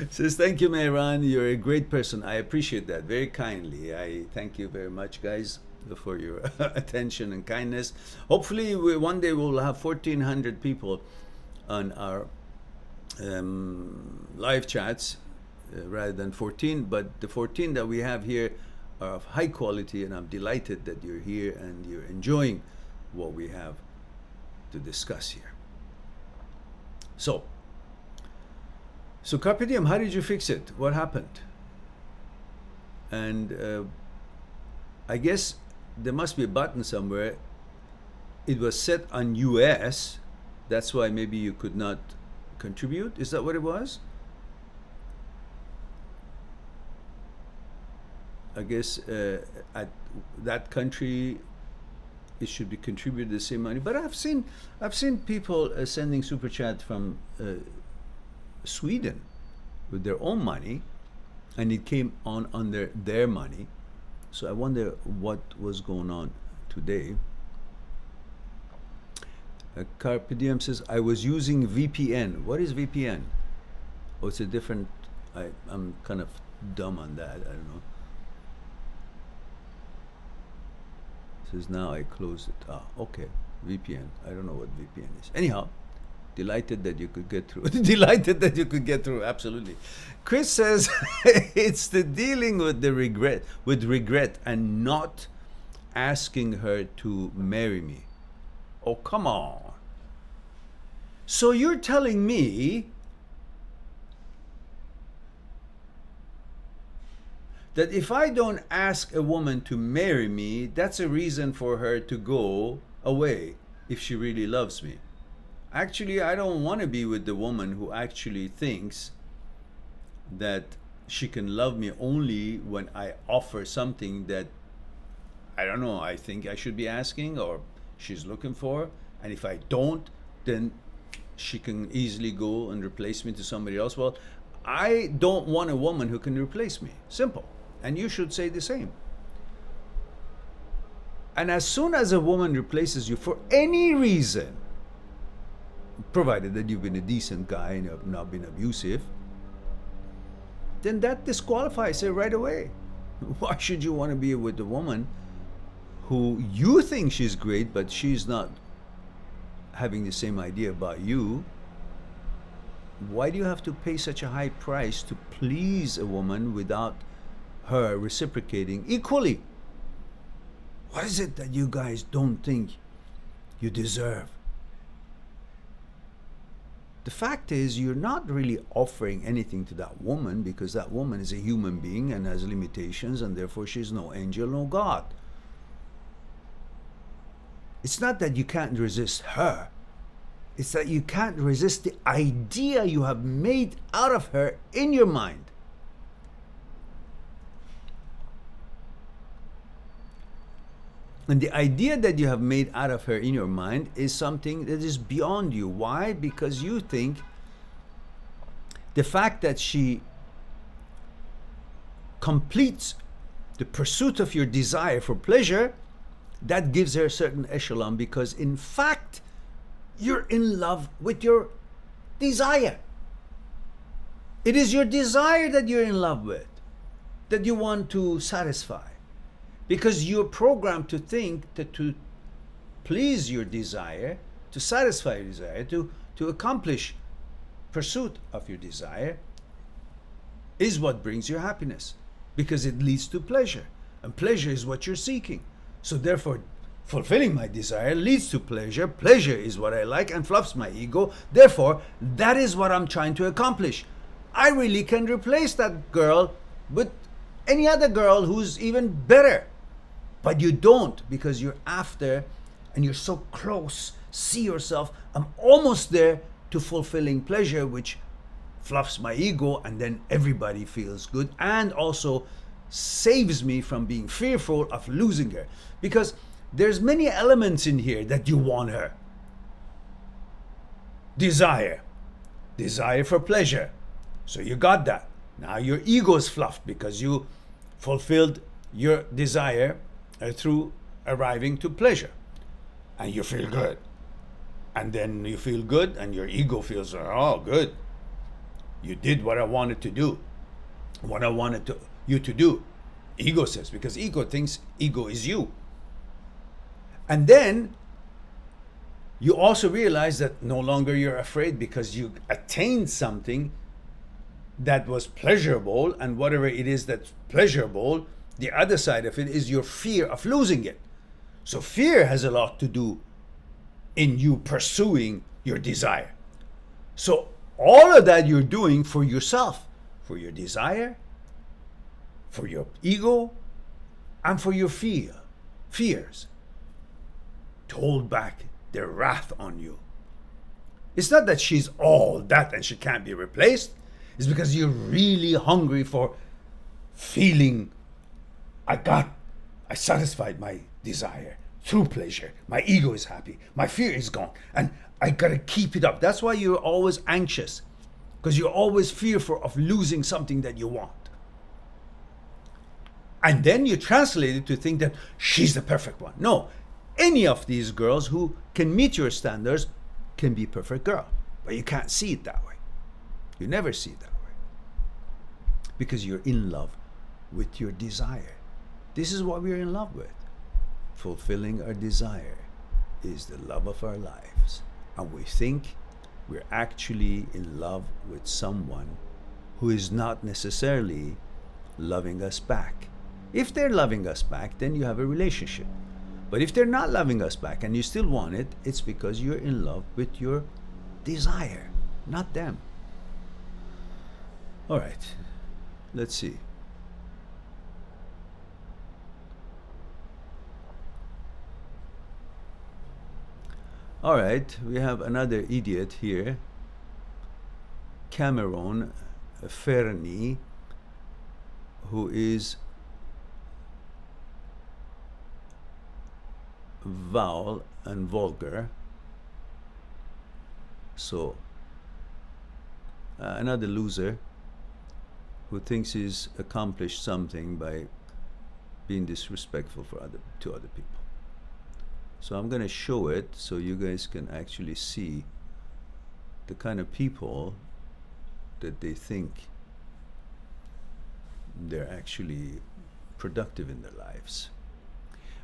Says, thank you, Mehran. You're a great person. I appreciate that very kindly. I thank you very much, guys, for your attention and kindness. Hopefully, one day we'll have 1,400 people on our live chats rather than 14. But the 14 that we have here are of high quality, and I'm delighted that you're here and you're enjoying what we have to discuss here. So Carpe Diem, how did you fix it? What happened? And I guess there must be a button somewhere. It was set on US. That's why maybe you could not contribute. Is that what it was? I guess at that country it should be contributed the same money. But I've seen people sending super chat from Sweden with their own money, and it came on under their money. So I wonder what was going on today. Carpe Diem says, I was using VPN. What is VPN? Oh, it's a different, I'm kind of dumb on that. I don't know. Says, now I closed it. Ah, okay. VPN. I don't know what VPN is. Anyhow, delighted that you could get through. Delighted that you could get through. Absolutely. Chris says, it's the dealing with regret and not asking her to marry me. Oh, come on. So you're telling me that if I don't ask a woman to marry me, that's a reason for her to go away if she really loves me. Actually, I don't want to be with the woman who actually thinks that she can love me only when I offer something that, I don't know, I think I should be asking or she's looking for. And if I don't, then she can easily go and replace me to somebody else. Well, I don't want a woman who can replace me. Simple. And you should say the same. And as soon as a woman replaces you for any reason, provided that you've been a decent guy and have not been abusive, then that disqualifies her right away. Why should you want to be with a woman who you think she's great, but she's not having the same idea about you? Why do you have to pay such a high price to please a woman without her reciprocating equally? What is it that you guys don't think you deserve? The fact is, you're not really offering anything to that woman because that woman is a human being and has limitations, and therefore she's no angel, no God. It's not that you can't resist her. It's that you can't resist the idea you have made out of her in your mind. And the idea that you have made out of her in your mind is something that is beyond you. Why? Because you think the fact that she completes the pursuit of your desire for pleasure, that gives her a certain echelon, because in fact, you're in love with your desire. It is your desire that you're in love with, that you want to satisfy. Because you're programmed to think that to please your desire, to satisfy your desire, to accomplish pursuit of your desire is what brings you happiness, because it leads to pleasure, and pleasure is what you're seeking. So therefore, fulfilling my desire leads to pleasure. Pleasure is what I like and fluffs my ego. Therefore, that is what I'm trying to accomplish. I really can replace that girl with any other girl who's even better. But you don't, because you're after, and you're so close. See yourself, I'm almost there to fulfilling pleasure, which fluffs my ego, and then everybody feels good, and also saves me from being fearful of losing her. Because there's many elements in here that you want her. Desire for pleasure. So you got that. Now your ego is fluffed because you fulfilled your desire through arriving to pleasure, and you feel good. And then you feel good and your ego feels, oh, good, you did what I wanted to do, what I wanted you to do. Ego says, because ego thinks ego is you. And then you also realize that no longer you're afraid, because you attained something that was pleasurable, and whatever it is that's pleasurable, the other side of it is your fear of losing it. So fear has a lot to do in you pursuing your desire. So all of that you're doing for yourself, for your desire, for your ego and for your fears, to hold back their wrath on you. It's not that she's all that and she can't be replaced. It's because you're really hungry for feeling, I satisfied my desire through pleasure. My ego is happy. My fear is gone. And I gotta keep it up. That's why you're always anxious, because you're always fearful of losing something that you want. And then you translate it to think that she's the perfect one. No, any of these girls who can meet your standards can be perfect girl, but you can't see it that way. You never see it that way, because you're in love with your desire. This is what we're in love with. Fulfilling our desire is the love of our lives. And we think we're actually in love with someone who is not necessarily loving us back. If they're loving us back, then you have a relationship. But if they're not loving us back and you still want it, it's because you're in love with your desire, not them. All right, let's see. All right, we have another idiot here, Cameron Fernie, who is vile and vulgar. So another loser who thinks he's accomplished something by being disrespectful to other people. So I'm going to show it so you guys can actually see the kind of people that they think they're actually productive in their lives.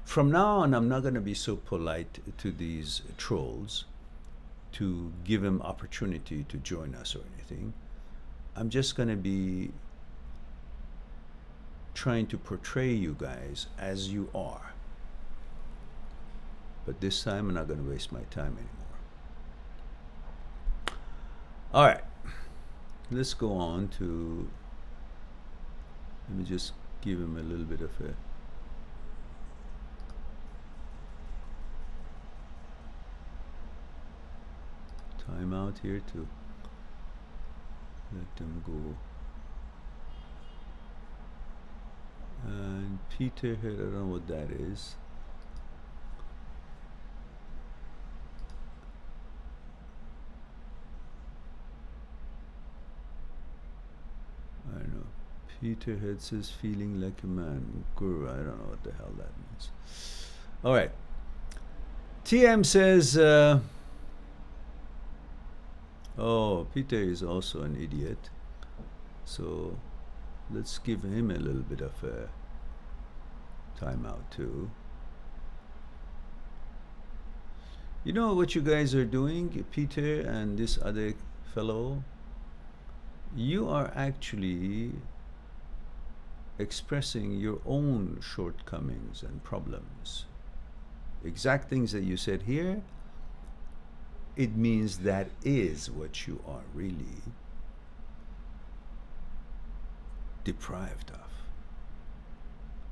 From now on, I'm not going to be so polite to these trolls to give them opportunity to join us or anything. I'm just going to be trying to portray you guys as you are. But this time I'm not going to waste my time anymore. All right, let's go on to, let me just give him a little bit of a timeout here to let them go. And Peter here, I don't know what that is. I don't know. Peter Head says feeling like a man. Guru, I don't know what the hell that means. All right. TM says, oh, Peter is also an idiot. So let's give him a little bit of a timeout too. You know what you guys are doing, Peter and this other fellow? You are actually expressing your own shortcomings and problems. Exact things that you said here, it means that is what you are really deprived of.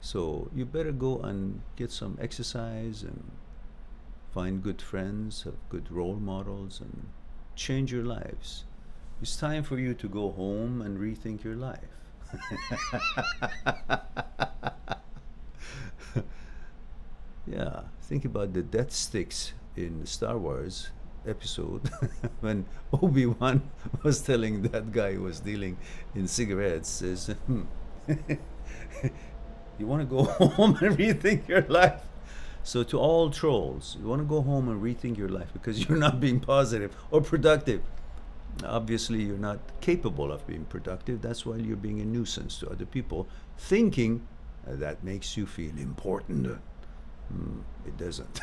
So you better go and get some exercise and find good friends, have good role models, and change your lives. It's time for you to go home and rethink your life. Yeah, think about the death sticks in Star Wars episode when Obi-Wan was telling that guy who was dealing in cigarettes, says, you want to go home and rethink your life? So to all trolls, you want to go home and rethink your life because you're not being positive or productive. Obviously, you're not capable of being productive. That's why you're being a nuisance to other people, thinking that makes you feel important. It doesn't.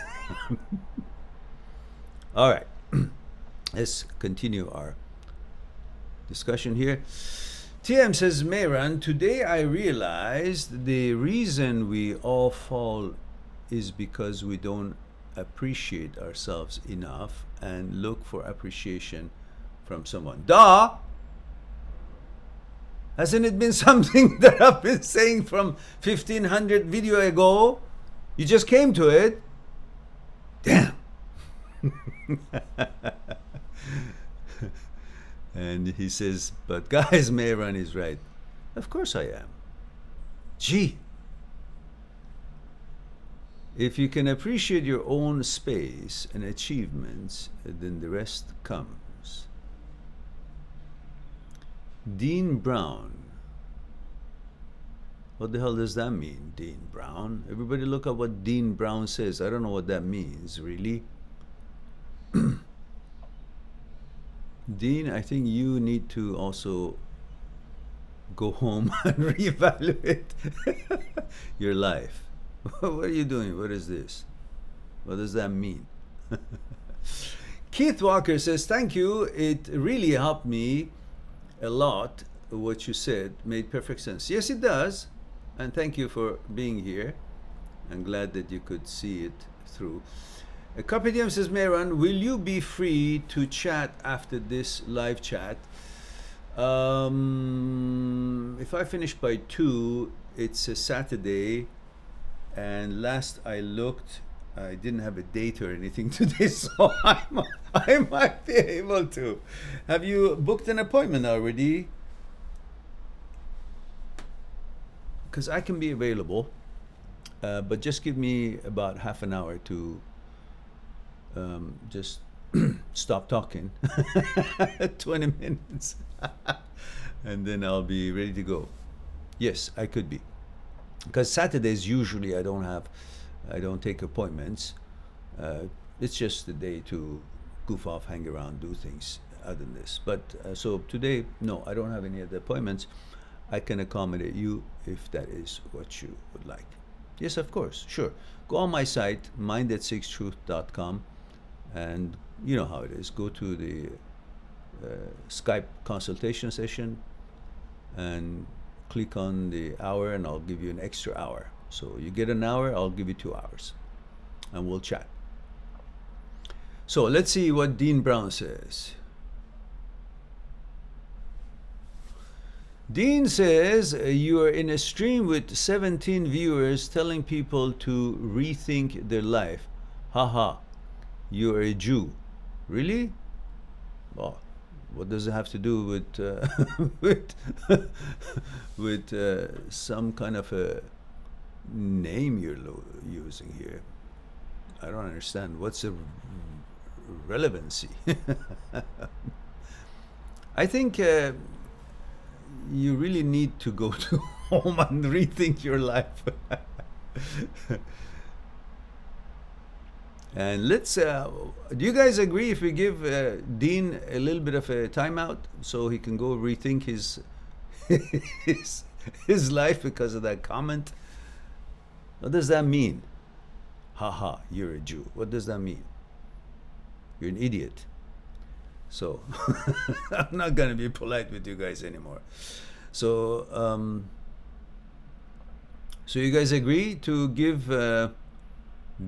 All right. Let's continue our discussion here. TM says, Mehran, today I realized the reason we all fall is because we don't appreciate ourselves enough and look for appreciation from someone. Duh! Hasn't it been something that I've been saying from 1500 video ago? You just came to it. Damn. And he says, but guys, Mehran is right. Of course I am. Gee. If you can appreciate your own space and achievements, then the rest comes. Dean Brown. What the hell does that mean, Dean Brown? Everybody look at what Dean Brown says. I don't know what that means, really. Dean, I think you need to also go home and reevaluate your life. What are you doing? What is this? What does that mean? Keith Walker says, thank you. It really helped me a lot. What you said made perfect sense. Yes, it does. And thank you for being here. I'm glad that you could see it through. Carpe Diem says, Mehran, will you be free to chat after this live chat? If I finish by 2, it's a Saturday. And last I looked, I didn't have a date or anything today, so I might be able to. Have you booked an appointment already? Because I can be available, but just give me about half an hour to just stop talking. 20 minutes. And then I'll be ready to go. Yes, I could be. Because Saturdays usually I don't take appointments. It's just the day to goof off, hang around, do things other than this. But so today, no, I don't have any other appointments. I can accommodate you if that is what you would like. Yes, of course, sure. Go on my site, mindthat6truth.com, and you know how it is. Go to the Skype consultation session and click on the hour, and I'll give you an extra hour. So you get an hour, I'll give you 2 hours, and we'll chat. So let's see what Dean Brown says. Dean says, you are in a stream with 17 viewers telling people to rethink their life. Haha, you are a Jew. Really? Well, what does it have to do with with some kind of a name you're using here? I don't understand. What's the relevancy? I think you really need to go to home and rethink your life. And let's, do you guys agree if we give Dean a little bit of a timeout so he can go rethink his his life because of that comment? What does that mean? Haha, you're a Jew. What does that mean? You're an idiot. So I'm not gonna be polite with you guys anymore. So so you guys agree to give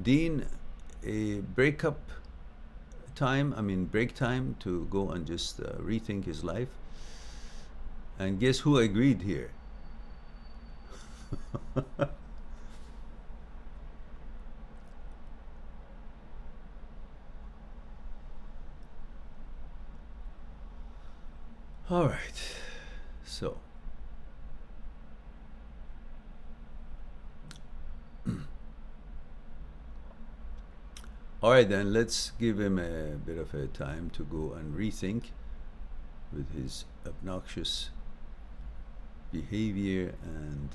Dean a break time to go and just rethink his life. And guess who agreed here? All right, so all right, then let's give him a bit of a time to go and rethink with his obnoxious behavior. And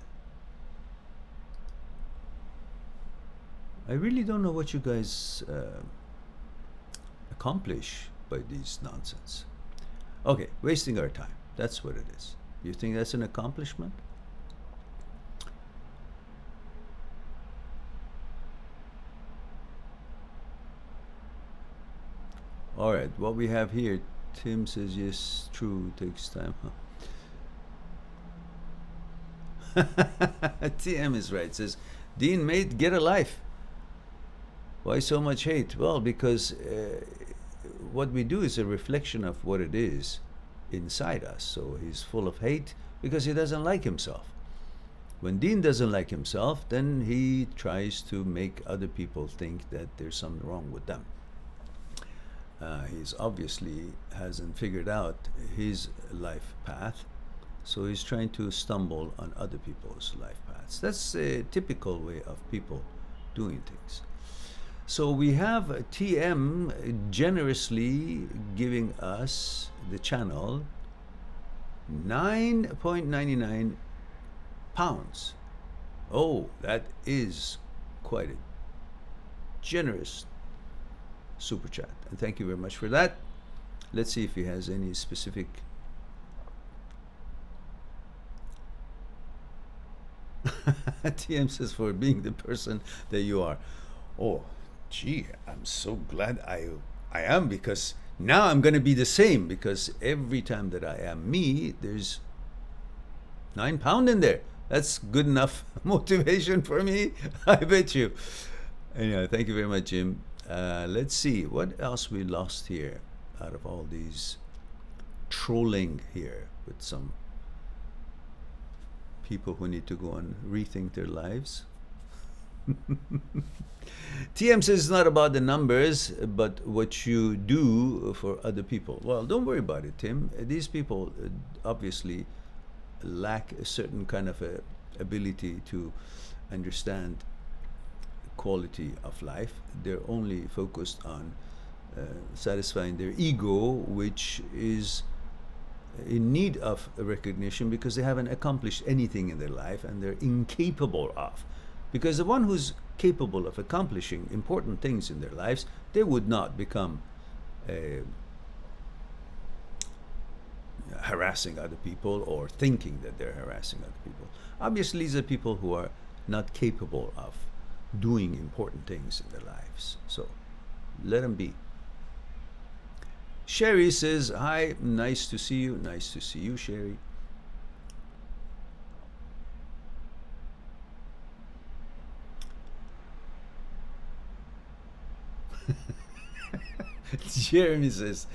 I really don't know what you guys accomplish by these nonsense. Okay, wasting our time. That's what it is. You think that's an accomplishment? All right, what we have here, Tim says, yes, true, takes time. Huh? TM is right, says, Dean, mate, get a life. Why so much hate? Well, because what we do is a reflection of what it is inside us. So he's full of hate because he doesn't like himself. When Dean doesn't like himself, then he tries to make other people think that there's something wrong with them. He's obviously hasn't figured out his life path, so he's trying to stumble on other people's life paths. That's a typical way of people doing things. So we have TM generously giving us the channel 9.99 pounds. Oh, that is quite a generous super chat, and thank you very much for that. Let's see if he has any specific TM says, for being the person that you are. Oh, gee, I'm so glad I am, because now I'm going to be the same, because every time that I am me, there's 9 pounds in there. That's good enough motivation for me, I bet you. Anyway, thank you very much, Jim. Let's see what else we lost here out of all these trolling here with some people who need to go and rethink their lives. TM says it's not about the numbers, but what you do for other people. Well, don't worry about it, Tim. These people obviously lack a certain kind of a ability to understand quality of life. They're only focused on satisfying their ego, which is in need of recognition because they haven't accomplished anything in their life and they're incapable of. Because the one who's capable of accomplishing important things in their lives, they would not become harassing other people or thinking that they're harassing other people. Obviously, these are people who are not capable of doing important things in their lives. So let them be. Sherry says, hi, nice to see you. Nice to see you, Sherry. Jeremy says,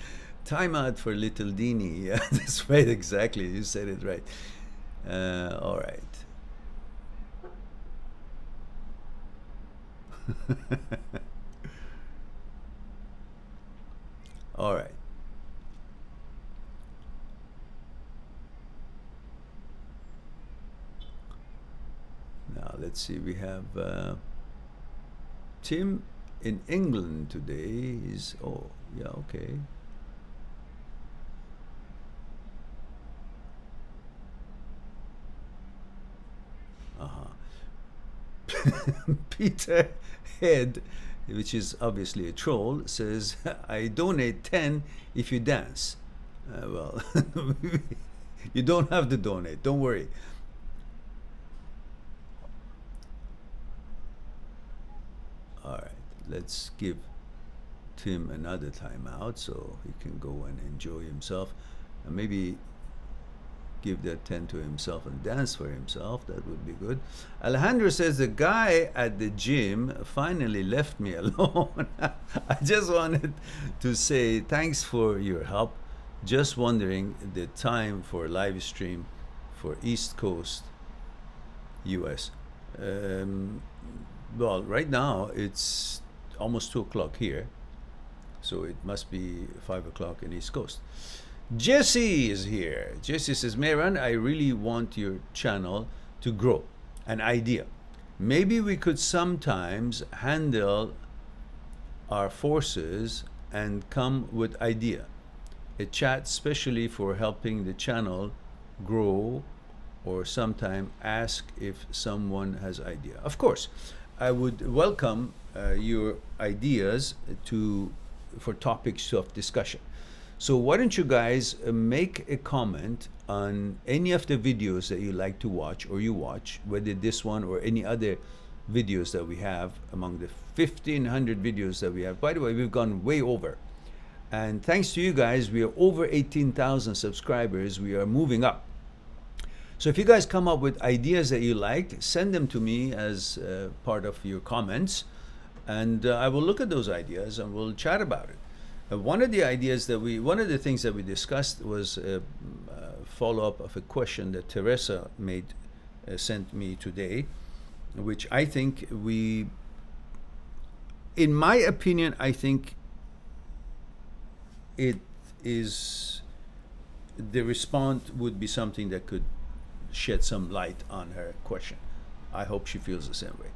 time out for little Dini. Yeah, that's right, exactly. You said it right. All right. All right. Now let's see. We have Tim in England today. Is oh yeah, okay. Peter Head, which is obviously a troll, says, I donate 10 if you dance. Well, you don't have to donate, don't worry. All right, let's give Tim another time out so he can go and enjoy himself and maybe give that 10 to himself and dance for himself. That would be good. Alejandro says, the guy at the gym finally left me alone. I just wanted to say thanks for your help. Just wondering the time for live stream for East Coast US. Well, right now it's almost 2 o'clock here, so it must be 5 o'clock in East Coast. Jesse is here. Jesse says, Mehran, I really want your channel to grow. An idea. Maybe we could sometimes handle our forces and come with idea. A chat specially for helping the channel grow, or sometime ask if someone has idea. Of course, I would welcome your ideas for topics of discussion. So why don't you guys make a comment on any of the videos that you like to watch or you watch, whether this one or any other videos that we have among the 1,500 videos that we have. By the way, we've gone way over. And thanks to you guys, we are over 18,000 subscribers. We are moving up. So if you guys come up with ideas that you like, send them to me as part of your comments. And I will look at those ideas and we'll chat about it. One of the things that we discussed was follow-up of a question that Teresa sent me today, which I think in my opinion, I think it is, the response would be something that could shed some light on her question. I hope she feels the same way.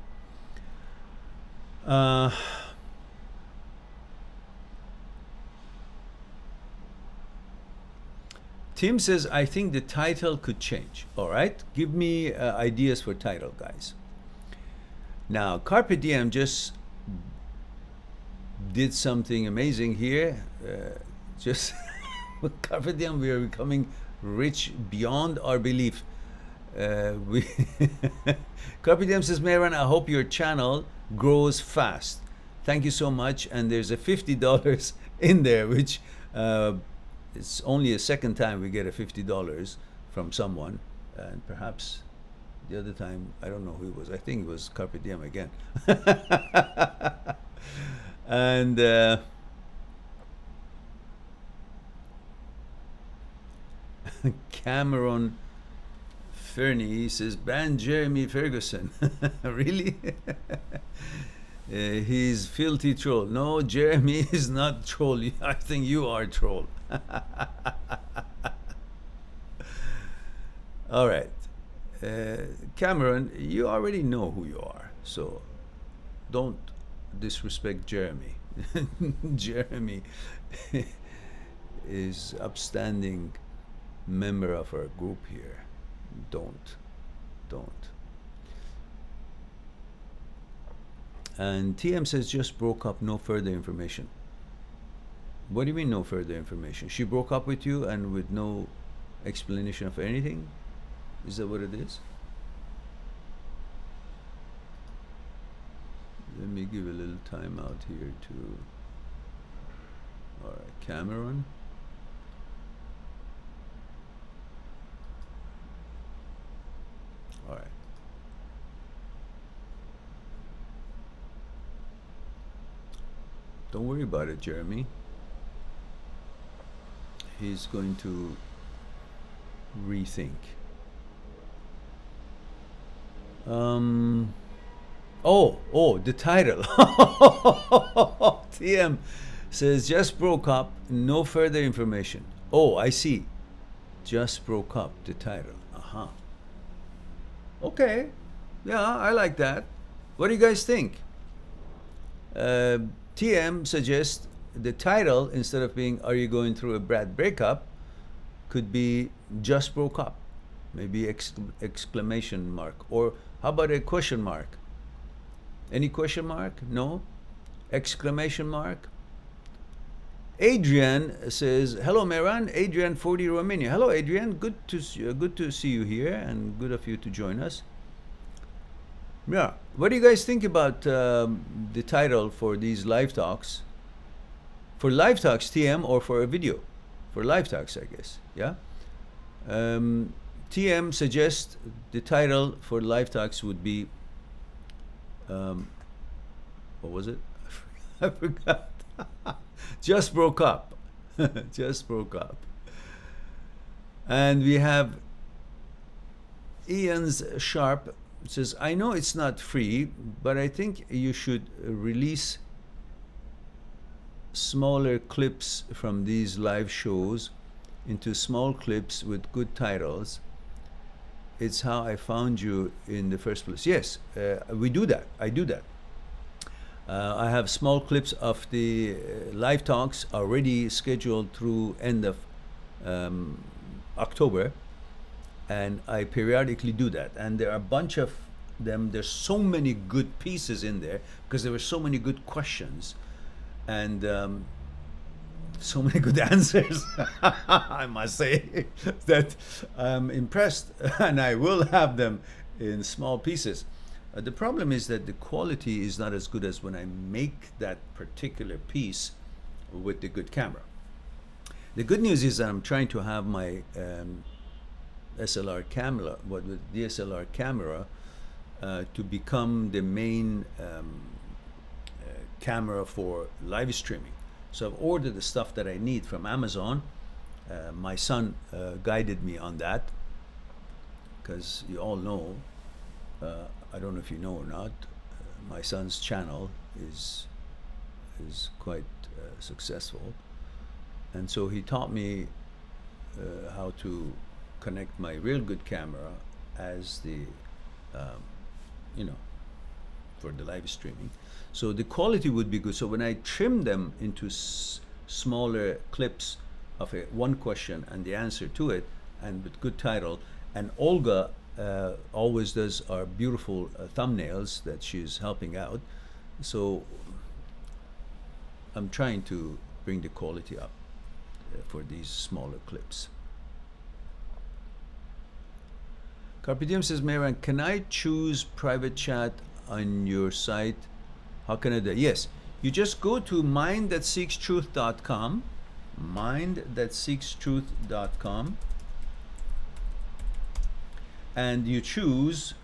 Tim says, I think the title could change. All right, give me ideas for title, guys. Now, Carpe Diem just did something amazing here. Just with Carpe Diem, we are becoming rich beyond our belief. Carpe Diem says, Mehran, I hope your channel grows fast. Thank you so much. And there's a $50 in there, which it's only a second time we get a $50 from someone, and perhaps the other time, I don't know who it was. I think it was Carpe Diem again. And Cameron Fernie says, ban Jeremy Ferguson. Really? He's filthy troll. No, Jeremy is not troll. I think you are troll. All right. Cameron, you already know who you are, so don't disrespect Jeremy. Jeremy is upstanding member of our group here. Don't. And TM says, just broke up, no further information. What do you mean no further information? She broke up with you and with no explanation of anything? Is that what it is? Let me give a little time out here to, all right, Cameron. All right. Don't worry about it, Jeremy. He's going to rethink. The title. TM says, just broke up, no further information. Oh, I see. Just broke up, the title. Okay. Yeah, I like that. What do you guys think? TM suggests the title, instead of being, are you going through a bad breakup, could be just broke up. Maybe exclamation mark. Or how about a question mark? Any question mark? No? Exclamation mark? Adrian says, hello Mehran, Adrian 40 Romania. Hello Adrian, good to see you here, and good of you to join us. Yeah, what do you guys think about the title for these live talks? For live talks, TM, or for a video? For live talks, I guess, yeah? TM suggests the title for live talks would be, what was it? I forgot. Just broke up. Just broke up. And we have Ian's Sharp says, I know it's not free, but I think you should release smaller clips from these live shows into small clips with good titles. It's how I found you in the first place. Yes, we do that. I do that. I have small clips of the live talks already scheduled through end of October, and I periodically do that. And there are a bunch of them. There's so many good pieces in there because there were so many good questions and so many good answers. I must say that I'm impressed, and I will have them in small pieces. The problem is that the quality is not as good as when I make that particular piece with the good camera. The good news is that I'm trying to have my SLR camera, with DSLR camera, to become the main camera for live streaming. So I've ordered the stuff that I need from Amazon, My son guided me on that, because you all know, I don't know if you know or not, my son's channel is quite successful, and so he taught me how to connect my real good camera as the you know, for the live streaming, so the quality would be good. So when I trim them into smaller clips of one question and the answer to it, and with good title, and Olga always does our beautiful thumbnails that she's helping out, so I'm trying to bring the quality up for these smaller clips. Carpe Diem says, Mehran, can I choose private chat on your site? How can I do that? Yes, you just go to mind.seekstruth.com, mind.seekstruth.com, and you choose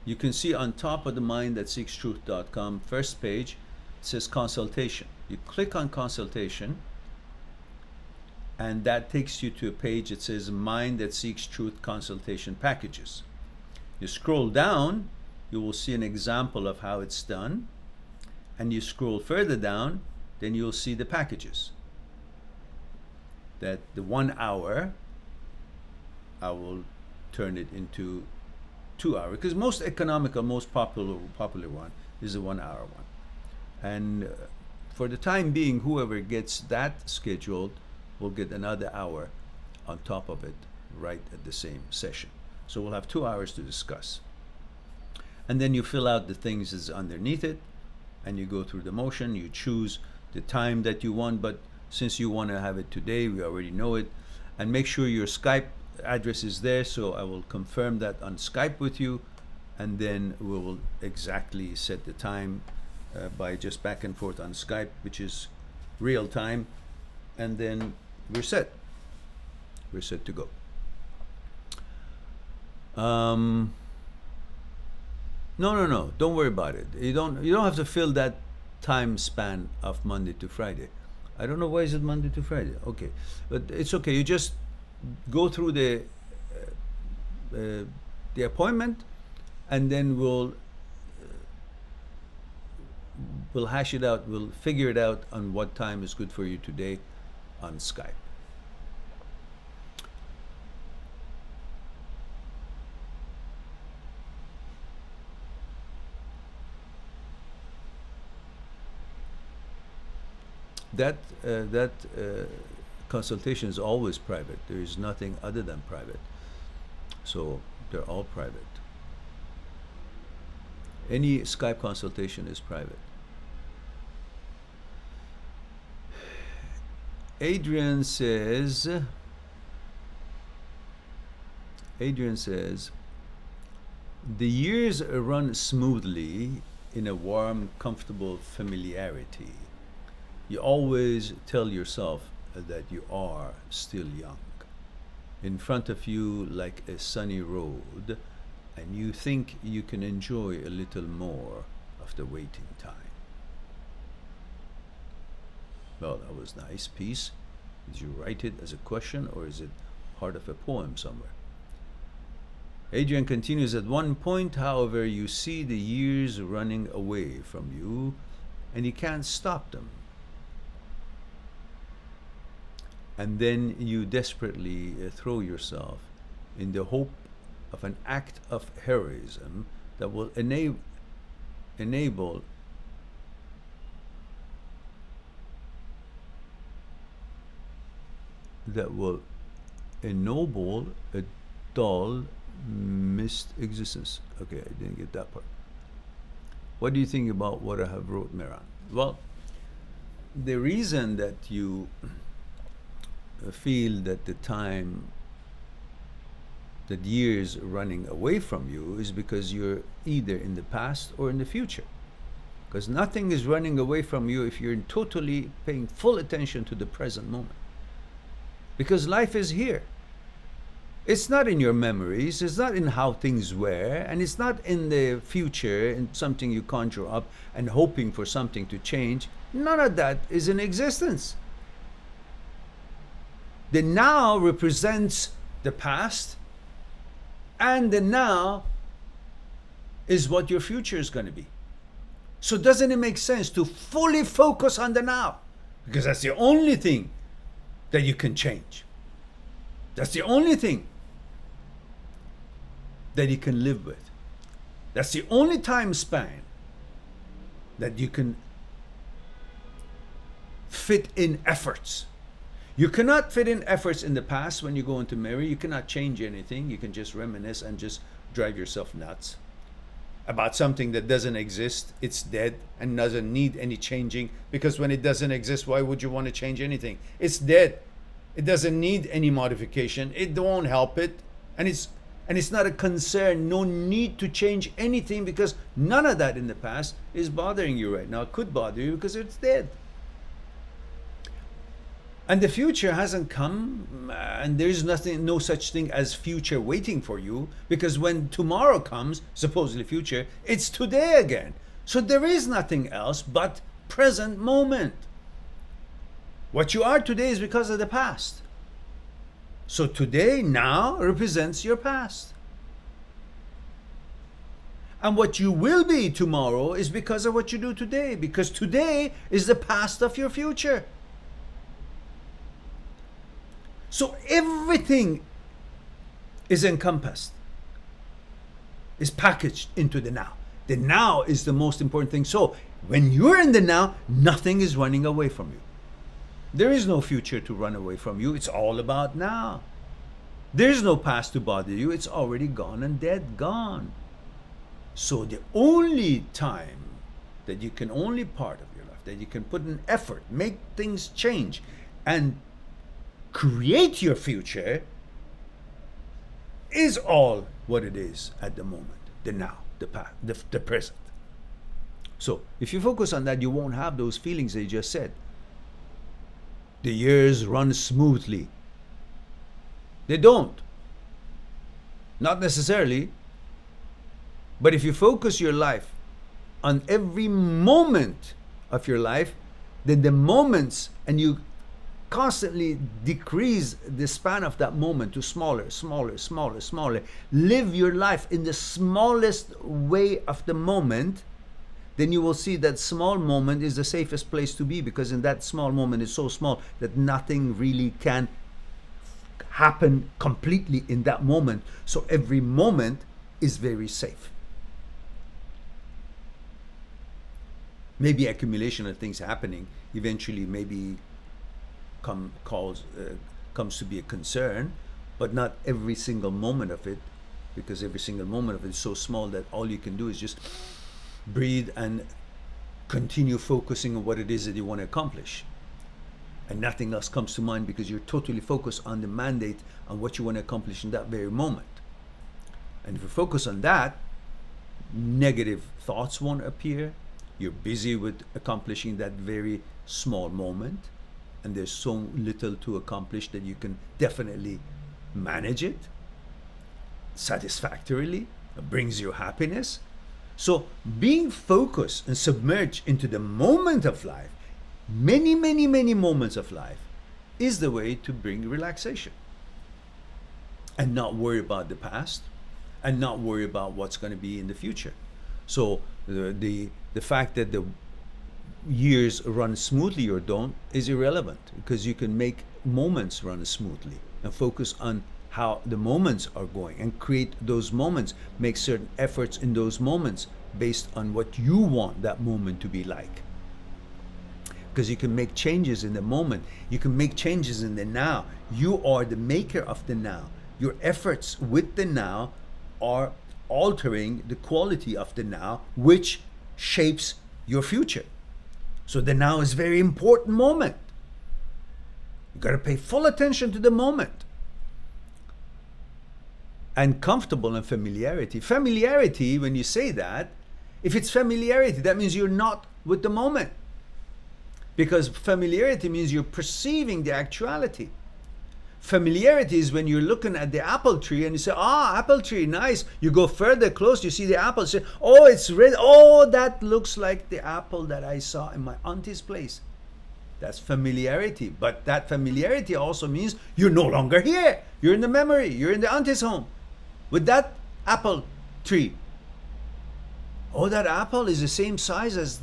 you can see on top of the mind.seekstruth.com first page, it says consultation. You click on consultation, and that takes you to a page that says Mind That Seeks Truth Consultation Packages. You scroll down, you will see an example of how it's done, and you scroll further down, then you'll see the packages. That the 1 hour, I will turn it into 2 hours, because most economical, most popular one is a 1 hour one. And for the time being, whoever gets that scheduled will get another hour on top of it right at the same session. So we'll have 2 hours to discuss. And then you fill out the things that's underneath it, and you go through the motion. You choose the time that you want, but since you want to have it today, we already know it. And make sure your Skype address is there, so I will confirm that on Skype with you, and then we will exactly set the time by just back and forth on Skype, which is real time, and then we're set. We're set to go. No, don't worry about it. You don't have to fill that time span of Monday to Friday. I don't know why is it Monday to Friday. Okay, but it's okay. You just go through the appointment, and then we'll hash it out. We'll figure it out on what time is good for you today on Skype. That consultation is always private. There is nothing other than private. So they're all private. Any Skype consultation is private. Adrian says, the years run smoothly in a warm, comfortable familiarity. You always tell yourself that you are still young. In front of you like a sunny road, and you think you can enjoy a little more of the waiting time. Well, that was a nice piece. Did you write it as a question, or is it part of a poem somewhere? Adrian continues, at one point, however, you see the years running away from you, and you can't stop them. And then you desperately throw yourself in the hope of an act of heroism that will enable ennoble a dull, missed existence. Okay, I didn't get that part. What do you think about what I have wrote, Mehran? Well, the reason that you feel that that years running away from you is because you're either in the past or in the future. Because nothing is running away from you if you're totally paying full attention to the present moment. Because life is here. It's not in your memories, it's not in how things were, and it's not in the future, in something you conjure up and hoping for something to change. None of that is in existence. The now represents the past, and the now is what your future is going to be. So doesn't it make sense to fully focus on the now? Because that's the only thing that you can change. That's the only thing that you can live with. That's the only time span that you can fit in efforts. You cannot fit in efforts in the past when you go into marry. You cannot change anything. You can just reminisce and just drive yourself nuts about something that doesn't exist. It's dead and doesn't need any changing, because when it doesn't exist, why would you want to change anything? It's dead. It doesn't need any modification. It won't help it. And it's not a concern. No need to change anything, because none of that in the past is bothering you right now. It could bother you because it's dead. And the future hasn't come, and there's no such thing as future waiting for you, because when tomorrow comes, supposedly future, it's today again. So there is nothing else but present moment. What you are today is because of the past. So today, now, represents your past. And what you will be tomorrow is because of what you do today, because today is the past of your future. So everything is encompassed, is packaged into the now. The now is the most important thing. So when you're in the now, nothing is running away from you. There is no future to run away from you. It's all about now. There's no past to bother you. It's already gone and dead, gone. So the only time that you can, only part of your life, that you can put an effort, make things change, and create your future is all what it is at the moment, the now, the past, the present. So if you focus on that, you won't have those feelings that you just said. The years run smoothly. They don't. Not necessarily. But if you focus your life on every moment of your life, then the moments, and you constantly decrease the span of that moment to smaller, smaller, smaller, smaller. Live your life in the smallest way of the moment, then you will see that small moment is the safest place to be, because in that small moment is so small that nothing really can happen completely in that moment. So every moment is very safe. Maybe accumulation of things happening eventually maybe comes to be a concern, but not every single moment of it, because every single moment of it is so small that all you can do is just breathe and continue focusing on what it is that you want to accomplish, and nothing else comes to mind, because you're totally focused on the mandate, on what you want to accomplish in that very moment. And if you focus on that, negative thoughts won't appear. You're busy with accomplishing that very small moment, and there's so little to accomplish that you can definitely manage it satisfactorily. It brings you happiness. So being focused and submerged into the moment of life, many, many, many moments of life, is the way to bring relaxation, and not worry about the past, and not worry about what's going to be in the future. So the fact that the years run smoothly or don't is irrelevant, because you can make moments run smoothly and focus on how the moments are going and create those moments, make certain efforts in those moments based on what you want that moment to be like. Because you can make changes in the moment, you can make changes in the now. You are the maker of the now. Your efforts with the now are altering the quality of the now, which shapes your future. So the now is a very important moment. You got to pay full attention to the moment. And comfortable and familiarity. Familiarity, when you say that, if it's familiarity, that means you're not with the moment. Because familiarity means you're perceiving the actuality. Familiarity is when you're looking at the apple tree and you say, apple tree, nice. You go further close, you see the apple, say, oh, it's red. Oh, that looks like the apple that I saw in my auntie's place. That's familiarity. But that familiarity also means you're no longer here. You're in the memory. You're in the auntie's home with that apple tree. Oh, that apple is the same size as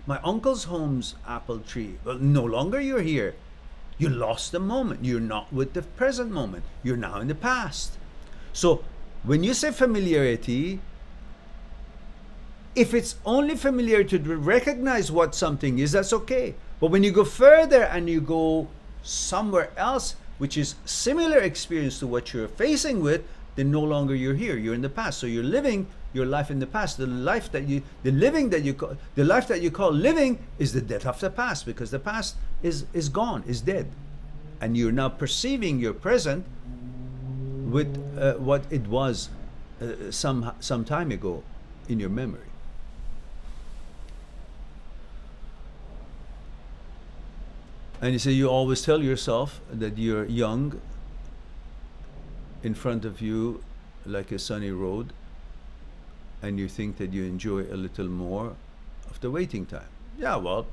my uncle's home's apple tree. Well, no longer you're here. You lost the moment. You're not with the present moment. You're now in the past. So when you say familiarity, if it's only familiar to recognize what something is, that's okay. But when you go further and you go somewhere else, which is similar experience to what you're facing with, then no longer you're here. You're in the past. So you're living your life in the past. The life that you call living is the death of the past, because the past is gone, is dead, and you're now perceiving your present with what it was some time ago in your memory. And you say you always tell yourself that you're young in front of you like a sunny road, and you think that you enjoy a little more of the waiting time. Yeah, well,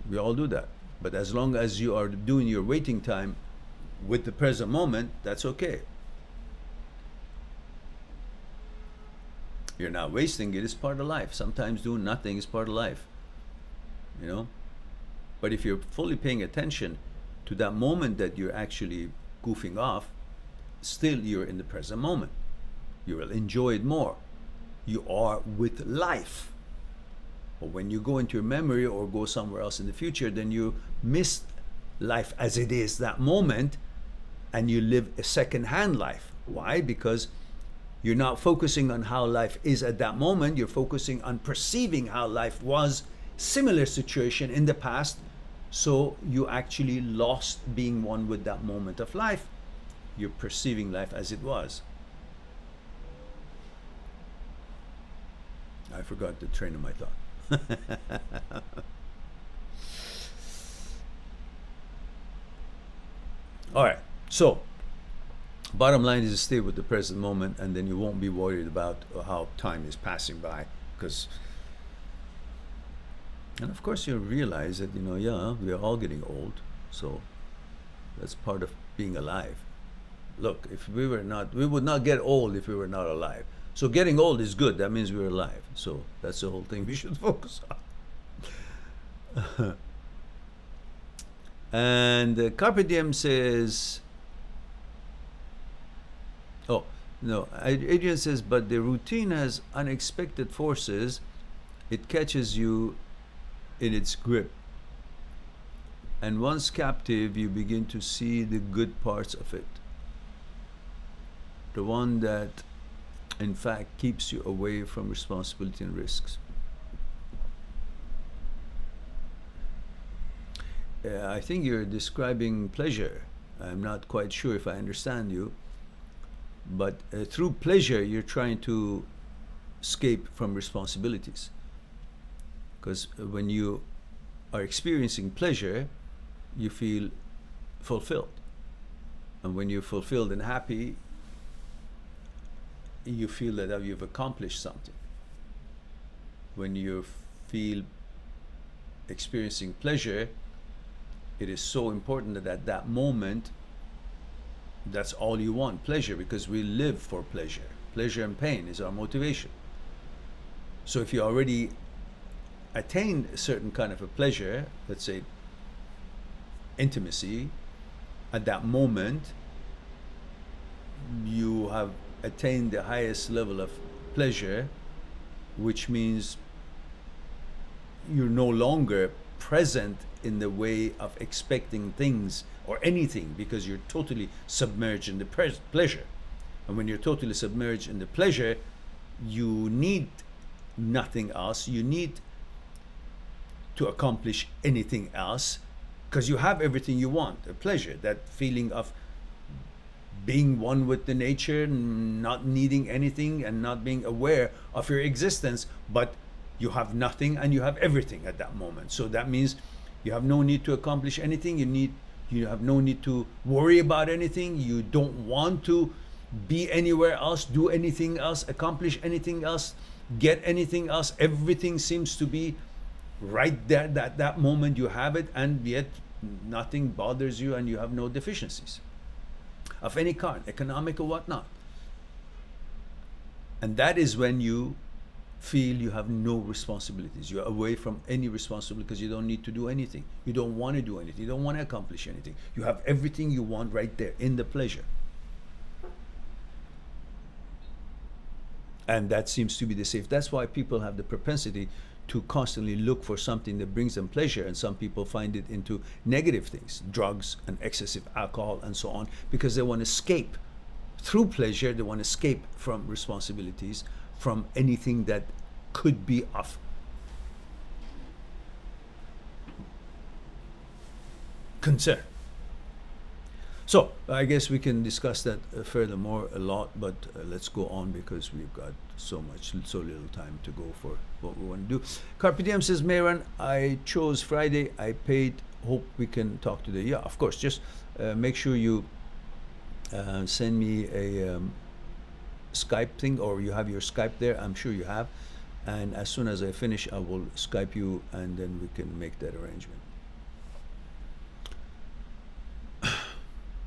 we all do that. But as long as you are doing your waiting time with the present moment, that's okay. You're not wasting it. It's part of life. Sometimes doing nothing is part of life. But if you're fully paying attention to that moment that you're actually goofing off, still you're in the present moment. You will enjoy it more. You are with life. But when you go into your memory or go somewhere else in the future, then you miss life as it is that moment, and you live a second-hand life. Why? Because you're not focusing on how life is at that moment. You're focusing on perceiving how life was, similar situation in the past. So you actually lost being one with that moment of life. You're perceiving life as it was. I forgot the train of my thought. All right. So, bottom line is to stay with the present moment, and then you won't be worried about how time is passing by. And of course, you'll realize that, we are all getting old. So, that's part of being alive. Look, if we would not get old if we were not alive. So getting old is good. That means we're alive. So that's the whole thing we should focus on. And Carpe Diem says, Adrian says, but the routine has unexpected forces. It catches you in its grip. And once captive, you begin to see the good parts of it. The one that in fact keeps you away from responsibility and risks. I think you're describing pleasure. I'm not quite sure if I understand you, but through pleasure you're trying to escape from responsibilities, because when you are experiencing pleasure you feel fulfilled, and when you're fulfilled and happy you feel that you've accomplished something. When you feel experiencing pleasure, it is so important that at that moment, that's all you want, pleasure, because we live for pleasure. Pleasure and pain is our motivation. So if you already attained a certain kind of a pleasure, let's say intimacy, at that moment, you have attain the highest level of pleasure, which means you're no longer present in the way of expecting things or anything, because you're totally submerged in the pleasure. And when you're totally submerged in the pleasure, you need nothing else. You need to accomplish anything else, because you have everything you want. A pleasure, that feeling of being one with the nature, not needing anything and not being aware of your existence, but you have nothing and you have everything at that moment. So that means you have no need to accomplish anything. You You have no need to worry about anything. You don't want to be anywhere else, do anything else, accomplish anything else, get anything else. Everything seems to be right there, that moment you have it, and yet nothing bothers you and you have no deficiencies of any kind, economic or whatnot. And that is when you feel you have no responsibilities. You're away from any responsibility because you don't need to do anything. You don't want to do anything. You don't want to accomplish anything. You have everything you want right there in the pleasure. And that seems to be the safe. That's why people have the propensity to constantly look for something that brings them pleasure, and some people find it into negative things, drugs and excessive alcohol and so on, because they want to escape through pleasure. They want to escape from responsibilities, from anything that could be of concern. So I guess we can discuss that furthermore a lot, but let's go on because we've got so little time to go for what we want to do. Carpe Diem says, Mehran, I chose Friday. I paid. Hope we can talk today. Yeah, of course. Just make sure you send me a Skype thing, or you have your Skype there. I'm sure you have. And as soon as I finish, I will Skype you, and then we can make that arrangement.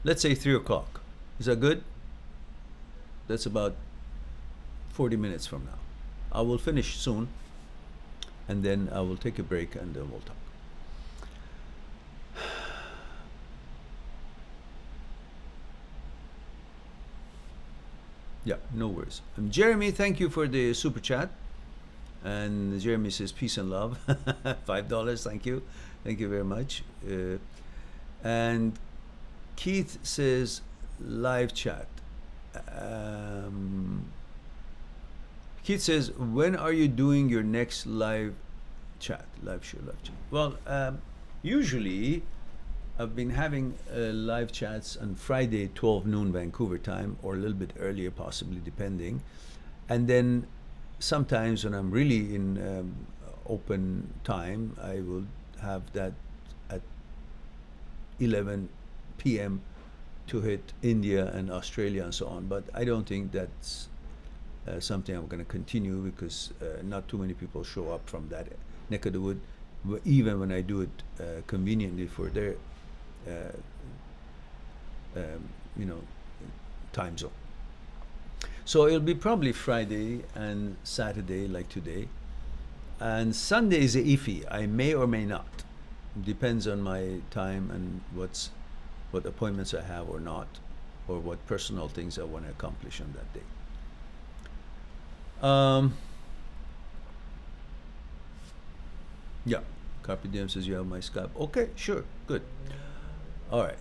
Let's say 3 o'clock. Is that good? That's about 40 minutes from now. I will finish soon, and then I will take a break, and then we'll talk. Yeah, no worries. Jeremy, thank you for the super chat. And Jeremy says, peace and love. $5, thank you. Thank you very much. And Keith says, live chat. Keith says, when are you doing your next live chat? Live show, live chat. Well, usually I've been having live chats on Friday, 12 noon Vancouver time, or a little bit earlier possibly, depending. And then sometimes when I'm really in open time, I will have that at 11 p.m. to hit India and Australia and so on. But I don't think that's something I'm going to continue, because not too many people show up from that neck of the wood, even when I do it conveniently for their time zone. So it'll be probably Friday and Saturday like today, and Sunday is a iffy. I may or may not. Depends on my time and what appointments I have or not, or what personal things I want to accomplish on that day. Yeah, Carpe Diem says you have my Skype. Okay, sure, good. All right.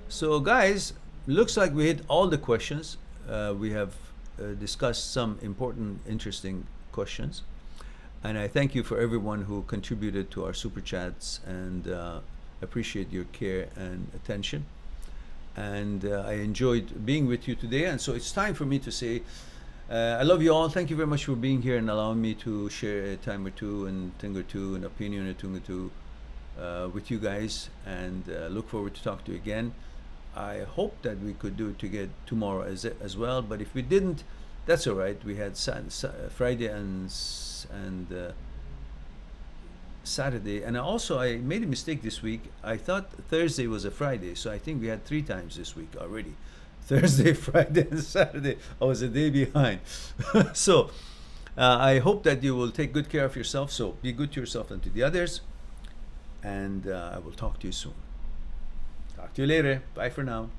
So guys, looks like we hit all the questions. We have discussed some important, interesting questions. And I thank you for everyone who contributed to our super chats, and appreciate your care and attention. And I enjoyed being with you today. And so it's time for me to say, I love you all. Thank you very much for being here and allowing me to share a time or two and thing or two, an opinion or two with you guys. And look forward to talk to you again. I hope that we could do it together tomorrow as well. But if we didn't, that's all right. We had Friday and Saturday, and I made a mistake this week. I thought Thursday was a Friday, so I think we had 3 times this week already. Thursday, Friday, and Saturday. I was a day behind. So I hope that you will take good care of yourself. So be good to yourself and to the others. And I will talk to you soon. Talk to you later. Bye for now.